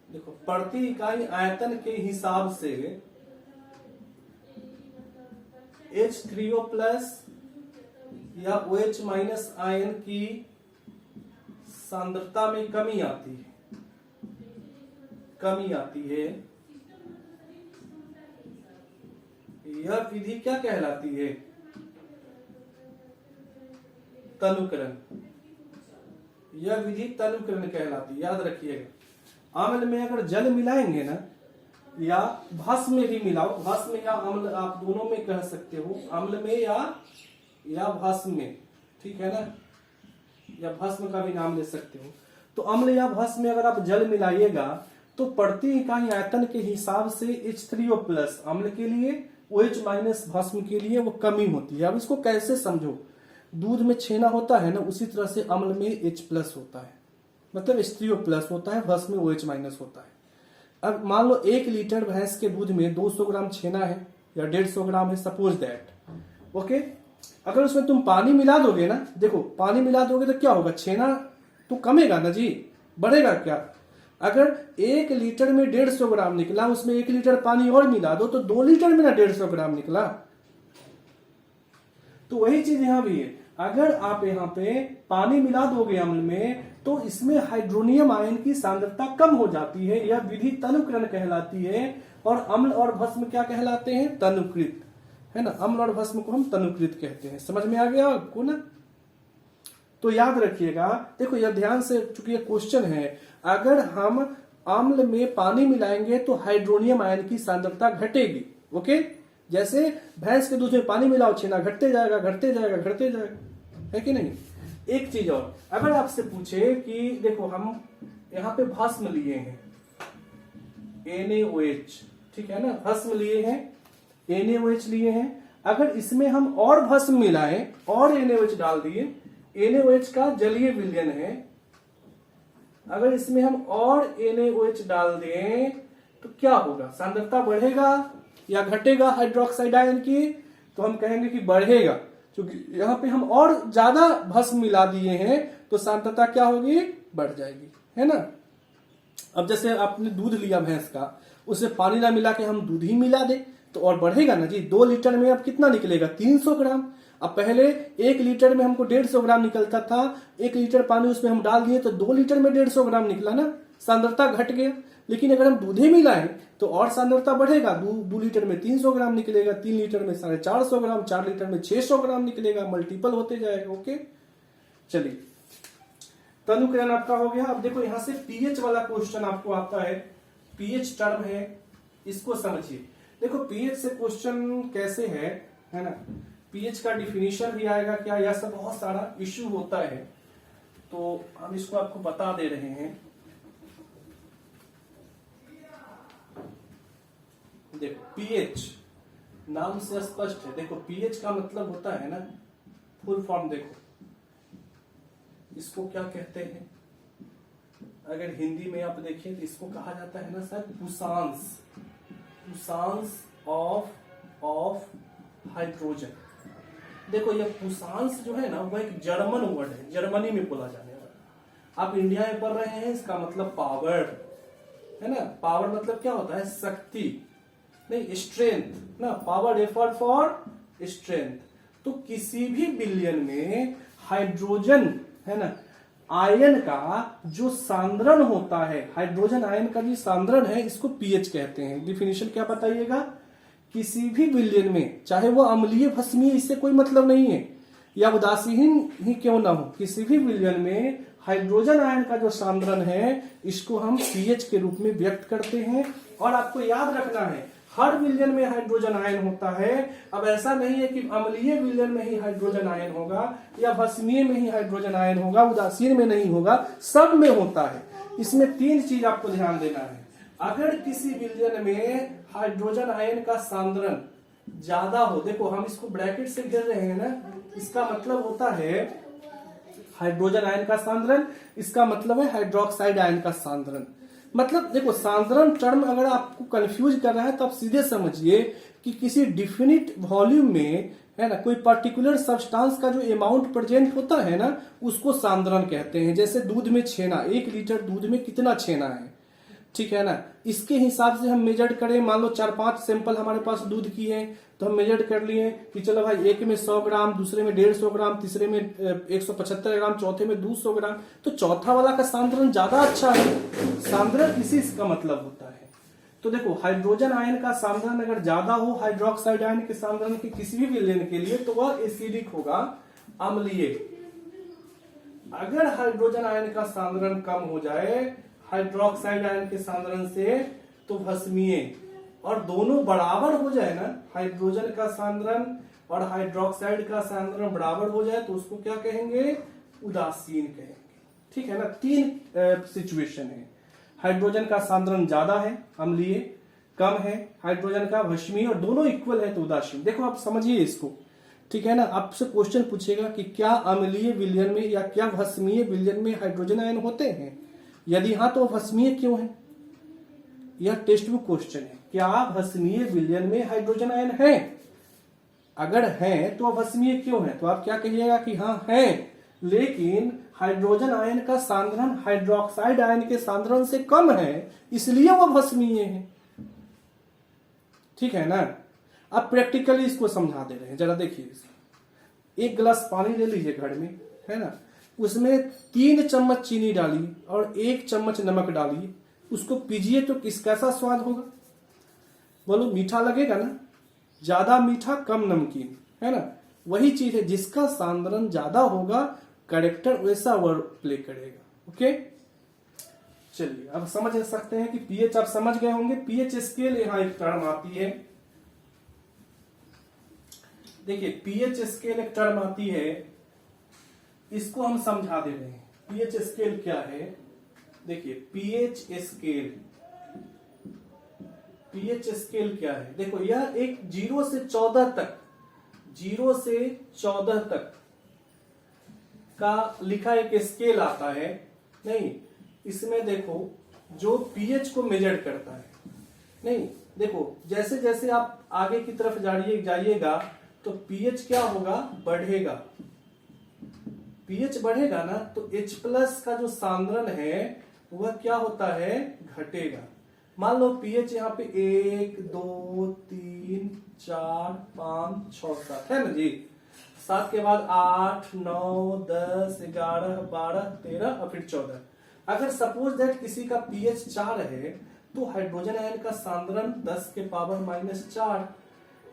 देखो प्रति इकाई आयतन के हिसाब से H3O प्लस या OH माइनस आयन की सांद्रता में कमी आती है। यह विधि क्या कहलाती है, तनुकरण। यह विधि तनुकरण कहलाती है, याद रखिएगा। अम्ल में अगर जल मिलाएंगे ना, या भस्म में भी मिलाओ, भस्म या अम्ल आप दोनों में कह सकते हो, अम्ल में या भस्म में, ठीक है ना, या भस्म का भी नाम ले सकते हो। तो अम्ल या भस्म में अगर आप जल मिलाइएगा तो प्रति इकाई आयतन के हिसाब से H3O प्लस अम्ल के लिए, OH माइनस भस्म के लिए वो कमी होती है। अब इसको कैसे समझो, दूध में छेना होता है ना, उसी तरह से अम्ल में H प्लस होता है, मतलब H3O प्लस होता है, भस्म में OH माइनस होता है। अब मान लो 1 लीटर भैंस के दूध में 200 ग्राम छेना है या 150 ग्राम है, सपोज दैट, ओके। अगर उसमें तुम पानी मिला दोगे ना, देखो पानी मिला दोगे तो क्या होगा, छेना तो कमेगा ना जी, बढ़ेगा क्या। अगर 1 लीटर में 150 ग्राम निकला, उसमें 1 लीटर पानी और मिला दो तो 2 लीटर में ना 150 ग्राम निकला। तो वही चीज यहां भी है, अगर आप यहाँ पे पानी मिला दोगे अम्ल में तो इसमें हाइड्रोनियम आयन की सांद्रता कम हो जाती है। यह विधि तनुकरण कहलाती है। और अम्ल और भस्म क्या कहलाते हैं, तनुकृत, है ना। अम्ल और भस्म को हम तनुकृत कहते हैं। समझ में आ गया आपको ना। तो याद रखिएगा, देखो यह ध्यान से, चूंकि यह क्वेश्चन है, अगर हम अम्ल में पानी मिलाएंगे तो हाइड्रोनियम आयन की सांद्रता घटेगी, ओके। जैसे भैंस के दूध में पानी मिलाओ, छेना घटते जाएगा, है कि नहीं। एक चीज और, अगर आपसे पूछे कि देखो हम यहाँ पे भस्म लिए हैं NaOH, ठीक है ना, भस्म लिए हैं, NaOH लिए हैं, अगर इसमें हम और भस्म मिलाएं और NaOH डाल दिए, NaOH का जलीय विलयन है, अगर इसमें हम और NaOH डाल दें तो क्या होगा, सांद्रता बढ़ेगा या घटेगा हाइड्रोक्साइड आयन की। तो हम कहेंगे कि बढ़ेगा, क्योंकि यहाँ पे हम और ज्यादा भस्म मिला दिए हैं तो सांद्रता क्या होगी, बढ़ जाएगी, है ना। अब जैसे आपने दूध लिया भैंस का, उसे पानी ना मिला के हम दूध ही मिला दे तो और बढ़ेगा ना जी। 2 लीटर में अब कितना निकलेगा, 300 ग्राम। अब पहले 1 लीटर में हमको 150 ग्राम निकलता था, 1 लीटर पानी उसमें हम डाल दिए तो 2 लीटर में 150 ग्राम निकला ना, सांद्रता घट गया। लेकिन अगर हम दूध ही मिलाएं तो और सांद्रता बढ़ेगा, 2 लीटर में 300 ग्राम निकलेगा, 3 लीटर में 450 ग्राम, 4 लीटर में 600 ग्राम निकलेगा, मल्टीपल होते जाएगा, ओके। चलिए, तनुकरण आपका हो गया। अब देखो यहां से पीएच वाला क्वेश्चन आपको आता है, पीएच टर्म है, इसको समझिए। देखो पीएच से क्वेश्चन कैसे है ना, पीएच का डिफिनीशन भी आएगा क्या, यह सब बहुत सारा इश्यू होता है, तो हम इसको आपको बता दे रहे हैं। देखो पीएच नाम से स्पष्ट है। देखो पीएच का मतलब होता है ना, फुल फॉर्म देखो, इसको क्या कहते हैं, अगर हिंदी में आप देखिए तो इसको कहा जाता है ना सर पुसांस, पुसांस ऑफ हाइड्रोजन। देखो ये पुसांस जो है ना वो एक जर्मन वर्ड है, जर्मनी में बोला जाने वाला। आप इंडिया में पढ़ रहे हैं, इसका मतलब पावर है ना। पावर मतलब क्या होता है? शक्ति, नहीं स्ट्रेंथ ना। Power effort for strength. तो किसी भी विलयन में हाइड्रोजन है ना आयन का जो सांद्रण होता है, हाइड्रोजन आयन का जो सांद्रण है, इसको पीएच कहते हैं। डिफिनेशन क्या बताइएगा? किसी भी विलयन में, चाहे वो अम्लीय भस्मीय, इससे कोई मतलब नहीं है, या उदासीन ही क्यों ना हो, किसी भी विलयन में हाइड्रोजन आयन का जो सांद्रण है, इसको हम पीएच के रूप में व्यक्त करते हैं। और आपको याद रखना है, हर विलयन में हाइड्रोजन आयन होता है। अब ऐसा नहीं है कि अम्लीय विलयन में ही हाइड्रोजन आयन होगा या भस्मीय में ही हाइड्रोजन आयन होगा, उदासीन में नहीं होगा, सब में होता है। इसमें 3 चीज आपको ध्यान देना है। अगर किसी विलयन में हाइड्रोजन आयन का सांद्रण ज्यादा हो, देखो हम इसको ब्रैकेट से घेर रहे हैं ना, इसका मतलब होता है हाइड्रोजन आयन का सांद्रण, इसका मतलब है हाइड्रोक्साइड आयन का सांद्रण। मतलब देखो सांद्रण टर्म अगर आपको कंफ्यूज कर रहा है तो आप सीधे समझिए कि किसी डिफिनिट वॉल्यूम में है ना कोई पर्टिकुलर सब्सटेंस का जो अमाउंट प्रेजेंट होता है ना, उसको सांद्रण कहते हैं। जैसे दूध में छेना, 1 लीटर दूध में कितना छेना है, ठीक है ना, इसके हिसाब से हम मेजर करें। मान लो 4-5 सैंपल हमारे पास दूध की है, तो हम मेजर कर लिए कि चलो भाई एक में 100 ग्राम, दूसरे में 150 ग्राम, तीसरे में 175 ग्राम, चौथे में 200 ग्राम, तो चौथा वाला का सांद्रण ज्यादा अच्छा है। सांद्रण इसी का मतलब होता है। तो देखो हाइड्रोजन आयन का सांद्रण अगर ज्यादा हो हाइड्रोक्साइड आयन के सांद्रण के किसी भी विलयन के लिए, तो वह एसिडिक होगा, अम्लीय। अगर हाइड्रोजन आयन का सांद्रण कम हो जाए हाइड्रोक्साइड आयन के सांद्रण से, तो भस्मीय। और दोनों बराबर हो जाए ना, हाइड्रोजन का सांद्रण और हाइड्रोक्साइड का सांद्रण बराबर हो जाए, तो उसको क्या कहेंगे? उदासीन कहेंगे। ठीक है ना। 3 सिचुएशन है। हाइड्रोजन का सांद्रण ज्यादा है, अम्लीय, कम है हाइड्रोजन का, भस्मीय, और दोनों इक्वल है तो उदासीन। देखो आप समझिए इसको, ठीक है ना। आपसे क्वेश्चन पूछेगा कि क्या अम्लीय विलयन में या क्या भस्मीय विलयन में हाइड्रोजन आयन होते हैं? यदि हाँ तो भस्मीय क्यों है? यह टेक्स्ट बुक क्वेश्चन है। क्या भस्मीय विलयन में हाइड्रोजन आयन है? अगर है तो भस्मीय क्यों है? तो आप क्या कहिएगा कि हाँ है, लेकिन हाइड्रोजन आयन का सांद्रण हाइड्रोक्साइड आयन के सांद्रण से कम है, इसलिए वह भस्मीय है। ठीक है ना। अब प्रैक्टिकली इसको समझा दे रहे हैं, जरा देखिए। 1 गिलास पानी ले लीजिए घर में, है ना, उसमें 3 चम्मच चीनी डालिए और 1 चम्मच नमक डालिए, उसको पीजिए तो कैसा स्वाद होगा? बोलो मीठा लगेगा ना, ज्यादा मीठा कम नमकीन, है ना। वही चीज है, जिसका सांद्रण ज्यादा होगा कैरेक्टर वैसा वर्ड प्ले करेगा। ओके, चलिए अब समझ सकते हैं कि पीएच आप समझ गए होंगे। पीएच स्केल यहां एक टर्म आती है। देखिए पीएच स्केल एक टर्म आती है, इसको हम समझा दे रहे हैं। पीएच स्केल क्या है? देखिए पीएच स्केल, पीएच स्केल क्या है? देखो यह एक 0 से 14 तक, 0 से 14 तक का लिखा एक स्केल आता है। नहीं, इसमें देखो जो पीएच को मेजर करता है। नहीं, देखो जैसे जैसे आप आगे की तरफ जाइएगा तो पीएच क्या होगा? बढ़ेगा। पीएच बढ़ेगा ना, तो H+ का जो सांद्रण है वह क्या होता है? घटेगा। मान लो पीएच यहाँ पे 1 2 3 4 5 6 7 है ना जी। 7 के बाद 8 9 10 11 12 13 और फिर 14। अगर सपोज दैट किसी का पीएच 4 है, तो हाइड्रोजन आयन का सांद्रण 10 के पावर -4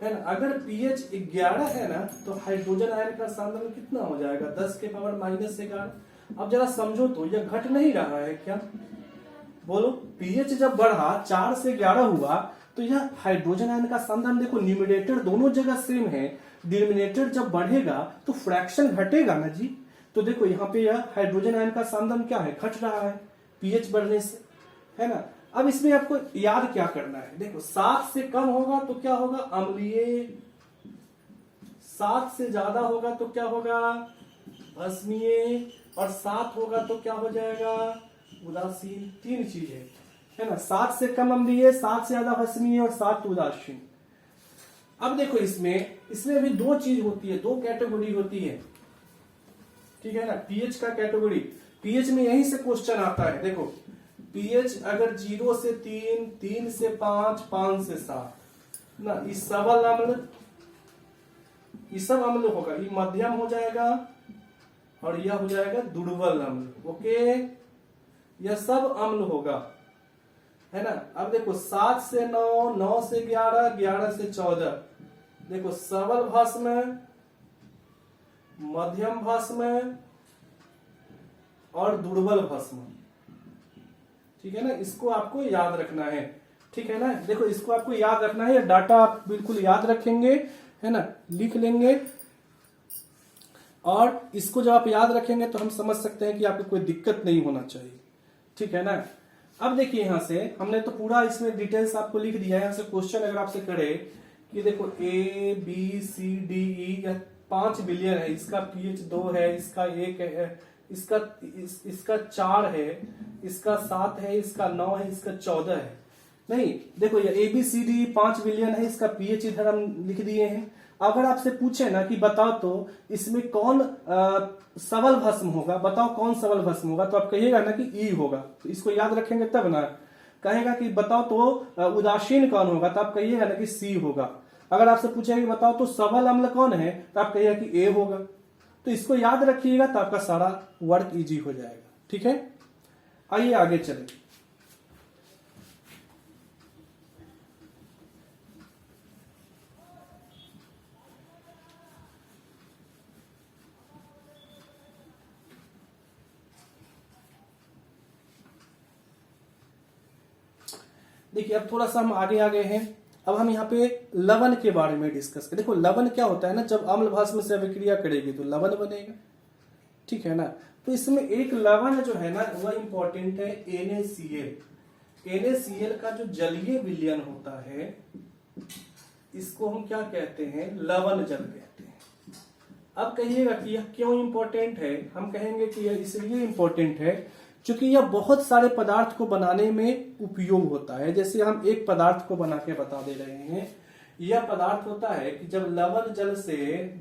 है ना। अगर पीएच 11 है ना, तो हाइड्रोजन आयन का सांद्रण कितना हो जाएगा? 10 के पावर -11। अब जरा समझो तो यह घट नहीं रहा है क्या? बोलो, पीएच जब बढ़ा 4 से 11 हुआ, तो यह हाइड्रोजन आयन का सांद्रण देखो न्यूमरेटर दोनों जगह सेम है, डिनोमिनेटर जब बढ़ेगा तो फ्रैक्शन घटेगा ना जी। तो देखो यहाँ पे यह हाइड्रोजन आयन का सांद्रण क्या है? घट रहा है पीएच बढ़ने से, है ना। अब इसमें आपको याद क्या करना है? देखो 7 से कम होगा तो क्या होगा? अम्लीय। 7 से ज्यादा होगा तो क्या होगा? भस्मीय। और 7 होगा तो क्या हो जाएगा? उदासीन, तीन चीज है ना। 7 से कम अम्लीय, 7 से ज्यादा भस्मीय और 7 उदासीन। अब देखो इसमें भी दो चीज होती है, दो कैटेगरी होती है, ठीक है ना। पीएच का कैटेगरी, पीएच में यहीं से क्वेश्चन आता है। देखो पीएच अगर 0 से 3, 3 से 5, 5 से 7 ना, इस सबल अम्ल, ये सब अम्ल होगा, ये मध्यम हो जाएगा और यह हो जाएगा दुर्बल अम्ल। ओके, यह सब अम्ल होगा, है ना। अब देखो 7 से 9, 9 से 11, 11 से 14, देखो सबल भस्म, मध्यम भस्म और दुर्बल भस्म, ठीक है ना। इसको आपको याद रखना है, ठीक है ना। देखो इसको आपको याद रखना है, डाटा आप बिल्कुल याद रखेंगे, है ना, लिख लेंगे। और इसको जब आप याद रखेंगे तो हम समझ सकते हैं कि आपको कोई दिक्कत नहीं होना चाहिए, ठीक है ना। अब देखिए यहां से हमने तो पूरा इसमें डिटेल्स आपको लिख दिया है। यहां से क्वेश्चन अगर आपसे करे कि देखो ए बी सी डी ई, यह 5 बिलियन है, इसका पीएच 2 है, इसका 1 है, इसका 4 है, इसका 7 है, इसका 9 है, इसका 14 है। नहीं, देखो ये A B C D 5 billion है, इसका पीएच इधर हम लिख दिए हैं। अगर आपसे पूछे ना कि बताओ तो इसमें कौन सबल भस्म होगा, बताओ कौन सबल भस्म होगा, तो आप कहिएगा ना कि ई होगा। तो इसको याद रखेंगे तब ना। कहेगा कि बताओ तो उदासीन कौन होगा, तो आप कहिएगा ना कि सी होगा। अगर आपसे पूछेगा कि बताओ तो सबल अम्ल कौन है, तो आप कहिएगा कि ए होगा। तो इसको याद रखिएगा तो आपका सारा वर्क इजी हो जाएगा, ठीक है। आइए आगे चले। देखिए अब थोड़ा सा हम आगे आ गए हैं। अब हम यहाँ पे लवण के बारे में डिस्कस करें। देखो लवण क्या होता है ना, जब अम्ल भस्म से अभिक्रिया करेगी तो लवण बनेगा, ठीक है ना। तो इसमें एक लवण जो है ना वह इंपॉर्टेंट है NaCl। NaCl का जो जलीय विलयन होता है इसको हम क्या कहते हैं, लवण जल कहते हैं। अब कहिएगा कि यह क्यों इंपॉर्टेंट है, हम कहेंगे कि यह इसलिए इंपॉर्टेंट है क्योंकि यह बहुत सारे पदार्थ को बनाने में उपयोग होता है। जैसे हम एक पदार्थ को बना के बता दे रहे हैं, यह पदार्थ होता है कि जब लवण जल से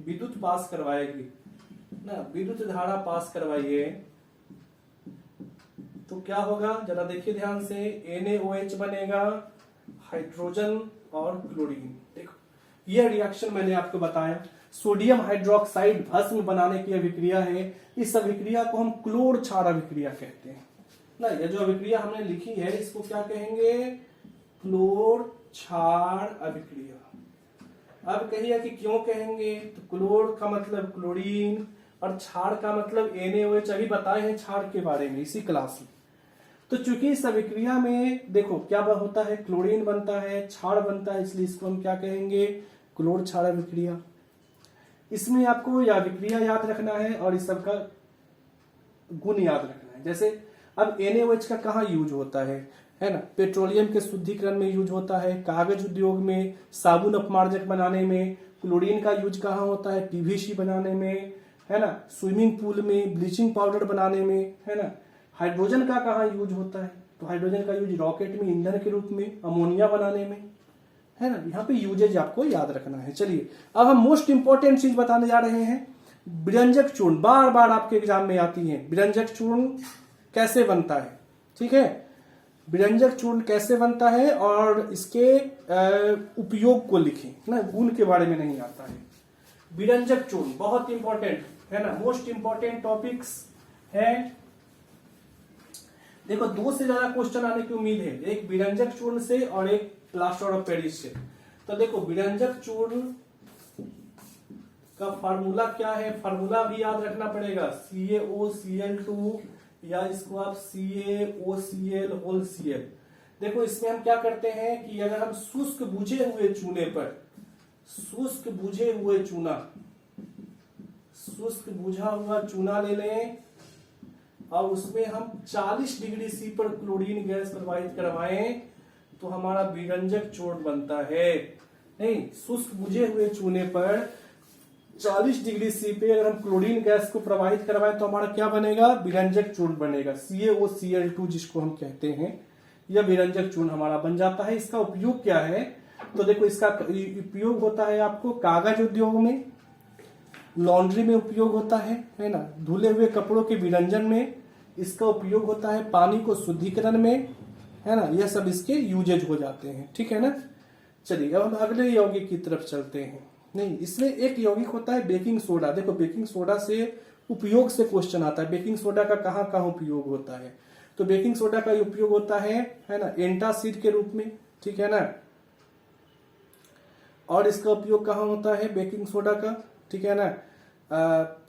विद्युत पास करवाएगी ना, विद्युत धारा पास करवाइए तो क्या होगा, जरा देखिए ध्यान से, NaOH बनेगा, हाइड्रोजन और क्लोरीन। देखो यह रिएक्शन मैंने आपको बताया, सोडियम हाइड्रोक्साइड भस्म बनाने की अभिक्रिया है। इस अभिक्रिया को हम क्लोर क्षार अभिक्रिया कहते हैं ना। यह जो अभिक्रिया हमने लिखी है इसको क्या कहेंगे, क्लोर क्षार अभिक्रिया। अब कहिए कि क्यों कहेंगे, तो क्लोर का मतलब क्लोरीन और क्षार का मतलब NaOH। अभी बताए हैं क्षार के बारे में इसी क्लास में। तो चूंकि इस अभिक्रिया में देखो क्या होता है, क्लोरीन बनता है, क्षार बनता है, इसलिए इसको हम क्या कहेंगे, क्लोर क्षार अभिक्रिया। इसमें आपको यह अभिक्रिया याद रखना है और इस सब का गुण याद रखना है। जैसे अब NaOH का कहाँ यूज होता है ना, पेट्रोलियम के शुद्धिकरण में यूज होता है, कागज उद्योग में, साबुन अपमार्जक बनाने में। क्लोरीन का यूज कहाँ होता है, PVC बनाने में, है ना, स्विमिंग पूल में, ब्लीचिंग पाउडर बनाने में, है ना। हाइड्रोजन का कहाँ यूज होता है, तो हाइड्रोजन का यूज रॉकेट में ईंधन के रूप में, अमोनिया बनाने में, है ना। यहाँ पे यूजेज आपको याद रखना है। चलिए अब हम मोस्ट इंपॉर्टेंट चीज बताने जा रहे हैं, विरंजक चूर्ण। बार बार आपके एग्जाम में आती है, विरंजक चूर्ण कैसे बनता है, ठीक है। विरंजक चूर्ण कैसे बनता है और इसके उपयोग को लिखें ना, गुण के बारे में नहीं आता है। विरंजक चूर्ण बहुत इंपॉर्टेंट है ना, मोस्ट इंपॉर्टेंट टॉपिक्स है। देखो 2 से ज्यादा क्वेश्चन आने की उम्मीद है, एक विरंजक चूर्ण से और एक प्लास्टर ऑफ पेरिस से। तो देखो विरंजक चूर्ण का फार्मूला क्या है, फार्मूला भी याद रखना पड़ेगा, CaOCl2 या इसको आप CaOCl होल Cl। देखो इसमें हम क्या करते हैं कि अगर हम शुष्क बुझे हुए चूने पर, शुष्क बुझे हुए चूना, शुष्क बुझा हुआ चूना ले लें और उसमें हम 40 डिग्री C पर क्लोरीन गैस प्रवाहित करवाएं तो हमारा विरंजक चूर्ण बनता है। नहीं, शुष्क बुझे हुए चूने पर 40 डिग्री सी पे अगर हम क्लोरीन गैस को प्रवाहित करवाएं तो हमारा क्या बनेगा, विरंजक चूर्ण बनेगा, CaOCl2 जिसको हम कहते हैं, यह विरंजक चूर्ण हमारा बन जाता है। इसका उपयोग क्या है, तो देखो इसका उपयोग होता है आपको कागज उद्योग में, लॉन्ड्री में उपयोग होता है ना, धुले हुए कपड़ों के विरंजन में इसका उपयोग होता है, पानी को शुद्धिकरण में, है ना, यह सब इसके यूजेज हो जाते हैं, ठीक है ना। चलिए अब हम अगले यौगिक की तरफ चलते हैं। नहीं, इसमें एक यौगिक होता है बेकिंग सोडा। देखो बेकिंग सोडा से उपयोग से क्वेश्चन आता है, बेकिंग सोडा का कहाँ कहाँ उपयोग होता है। तो बेकिंग सोडा का उपयोग होता है ना, एंटासिड के रूप में, ठीक है ना। और इसका उपयोग कहाँ होता है बेकिंग सोडा का, ठीक है ना,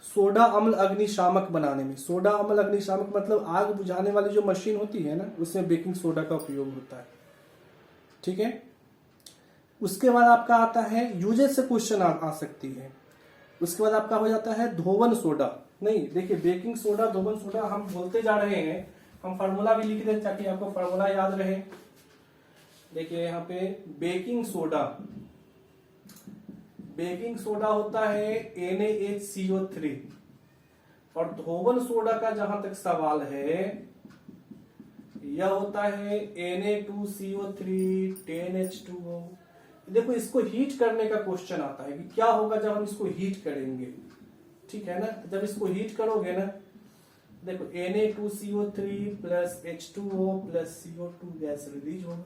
सोडा अम्ल अग्निशामक बनाने में। सोडा अम्ल अग्निशामक मतलब आग बुझाने वाली जो मशीन होती है ना, उसमें बेकिंग सोडा का उपयोग होता है, ठीक है। उसके बाद आपका आता है यूजेज से क्वेश्चन आ सकती है। उसके बाद आपका हो जाता है धोवन सोडा। नहीं देखिए, बेकिंग सोडा धोवन सोडा हम बोलते जा रहे हैं, हम फार्मूला भी लिख दें ताकि आपको फार्मूला याद रहे। देखिए यहाँ पे बेकिंग सोडा, बेकिंग सोडा होता है NaHCO3, और धोवन सोडा का जहां तक सवाल है यह होता है Na2CO3 10H2O। देखो इसको हीट करने का क्वेश्चन आता है कि क्या होगा जब हम इसको हीट करेंगे, ठीक है ना। जब इसको हीट करोगे ना, देखो Na2CO3 plus H2O plus CO2 gas release होगा।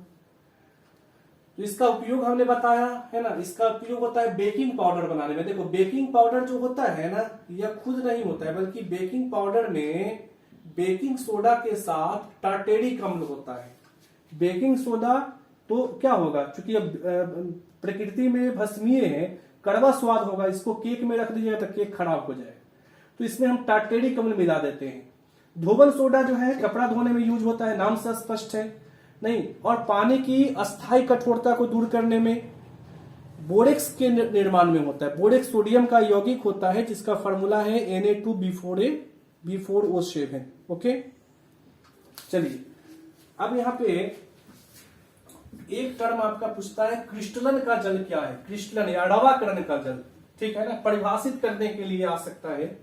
तो इसका उपयोग हमने बताया है ना, इसका उपयोग होता है बेकिंग पाउडर बनाने में। देखो बेकिंग पाउडर जो होता है ना, यह खुद नहीं होता है, बल्कि बेकिंग पाउडर में बेकिंग सोडा के साथ टार्टेरिक अम्ल होता है। बेकिंग सोडा तो क्या होगा, चूंकि प्रकृति में भस्मीय है, कड़वा स्वाद होगा, इसको केक में रख दीजिएगा तो केक खराब हो जाए, तो इसमें हम टार्टेरिक अम्ल मिला देते हैं। धोवन सोडा जो है कपड़ा धोने में यूज होता है, नाम से स्पष्ट है। नहीं, और पानी की अस्थायी कठोरता को दूर करने में, बोरेक्स के निर्माण में होता है। बोरेक्स सोडियम का यौगिक होता है जिसका फॉर्मूला है Na2B4O7। ओके, चलिए अब यहां पे एक टर्म आपका पूछता है क्रिस्टलन का जल क्या है, क्रिस्टलन या रवाकरण का जल, ठीक है ना, परिभाषित करने के लिए आ सकता है।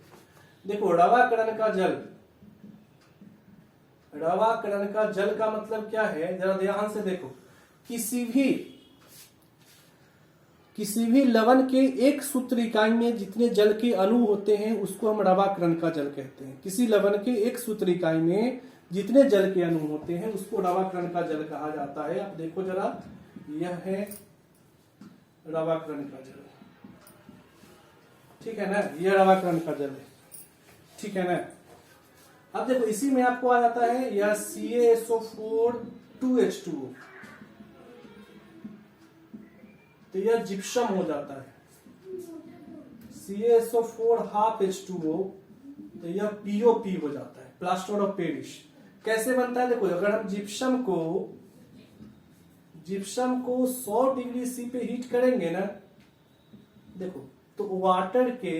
देखो रवाकरण का जल, रवाकरण का जल का मतलब क्या है, जरा ध्यान से देखो। किसी भी लवण के एक सूत्र इकाई में जितने जल के अणु होते हैं उसको हम रवाकरण का जल कहते हैं। किसी लवण के एक सूत्र इकाई में जितने जल के अणु होते हैं उसको रवाकरण का जल कहा जाता है। अब देखो जरा, यह है रवाकरण का जल, ठीक है ना, यह रवाकरण का जल है, ठीक है ना। अब देखो इसी में आपको आ जाता है यह CaSO4 2H2O, तो यह जिप्सम हो जाता है। CaSO4 half H2O, तो यह POP हो जाता है, प्लास्टर ऑफ पेरिस। कैसे बनता है, देखो अगर हम जिप्सम को 100 डिग्री सी पे हीट करेंगे ना, देखो तो वाटर के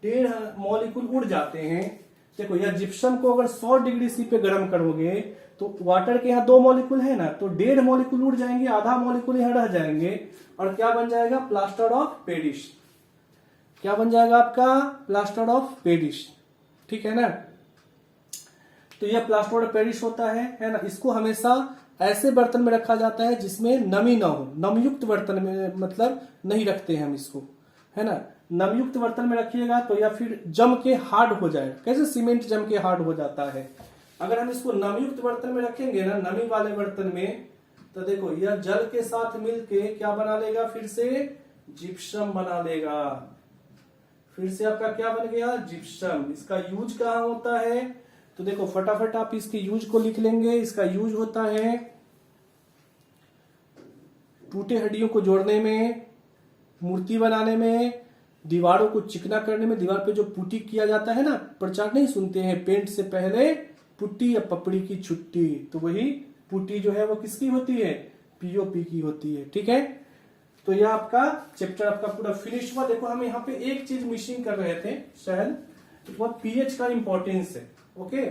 1.5 मॉलिक्यूल उड़ जाते हैं। देखो यह जिप्सम को अगर 100 डिग्री सी पे गर्म करोगे तो वाटर के यहाँ 2 मॉलिक्यूल है ना, तो 1.5 मॉलिक्यूल उड़ जाएंगे, आधा मॉलिक्यूल यहाँ रह जाएंगे, और क्या बन जाएगा, प्लास्टर ऑफ पेरिस। क्या बन जाएगा आपका, प्लास्टर ऑफ पेरिस, ठीक है ना। तो यह प्लास्टर ऑफ पेरिस होता है ना। इसको हमेशा ऐसे बर्तन में रखा जाता है जिसमें नमी ना हो, नमयुक्त बर्तन में मतलब नहीं रखते हैं हम इसको, है ना। नमयुक्त बर्तन में रखिएगा तो या फिर जम के हार्ड हो जाएगा, कैसे सीमेंट जम के हार्ड हो जाता है। अगर हम इसको नमयुक्त बर्तन में रखेंगे ना, नमी वाले बर्तन में, तो देखो यह जल के साथ मिलके क्या बना लेगा, फिर से जिप्सम बना लेगा। फिर से आपका क्या बन गया, जिप्सम। इसका यूज कहाँ होता है, तो देखो फटाफट आप इसके यूज को लिख लेंगे। इसका यूज होता है टूटे हड्डियों को जोड़ने में, मूर्ति बनाने में, दीवारों को चिकना करने में। दीवार पे जो पुट्टी किया जाता है ना, प्रचार नहीं सुनते हैं, पेंट से पहले पुट्टी या पपड़ी की छुट्टी, तो वही पुट्टी जो है वो किसकी होती है, POP की होती है, ठीक है। तो यह आपका चैप्टर आपका पूरा फिनिश हुआ। देखो हम यहाँ पे एक चीज मिसिंग कर रहे थे शायद, वो pH का इंपॉर्टेंस है। ओके,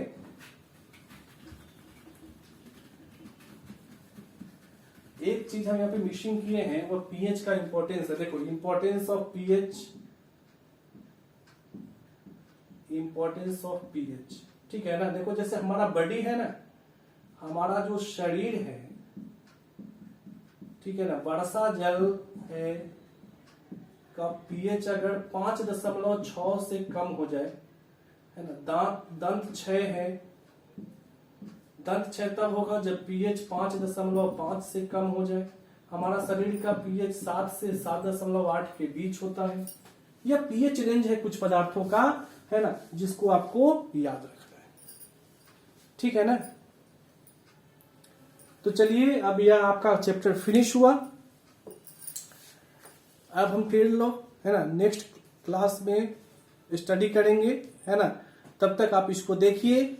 एक चीज हम यहाँ पे मिसिंग किए हैं वो पीएच का इंपॉर्टेंस है। देखो importance of pH, importance of pH, ठीक है ना। देखो जैसे हमारा बॉडी है ना, हमारा जो शरीर है, ठीक है ना, वर्षा जल है का पीएच अगर 5.6 से कम हो जाए, है ना, दंत क्षय है, दंत क्षय तब होगा जब पीएच 5.5 से कम हो जाए। हमारा शरीर का पीएच 7 से 7.8 के बीच होता है। यह पीएच रेंज है कुछ पदार्थों का, है ना, जिसको आपको याद रखना है, ठीक है ना। तो चलिए अब यह आपका चैप्टर फिनिश हुआ। अब हम फिर लोग, है ना, नेक्स्ट क्लास में स्टडी करेंगे, है ना। तब तक आप इसको देखिए,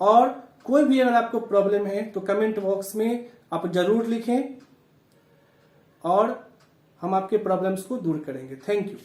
और कोई भी अगर आपको प्रॉब्लम है तो कमेंट बॉक्स में आप जरूर लिखें और हम आपके प्रॉब्लम्स को दूर करेंगे। Thank you.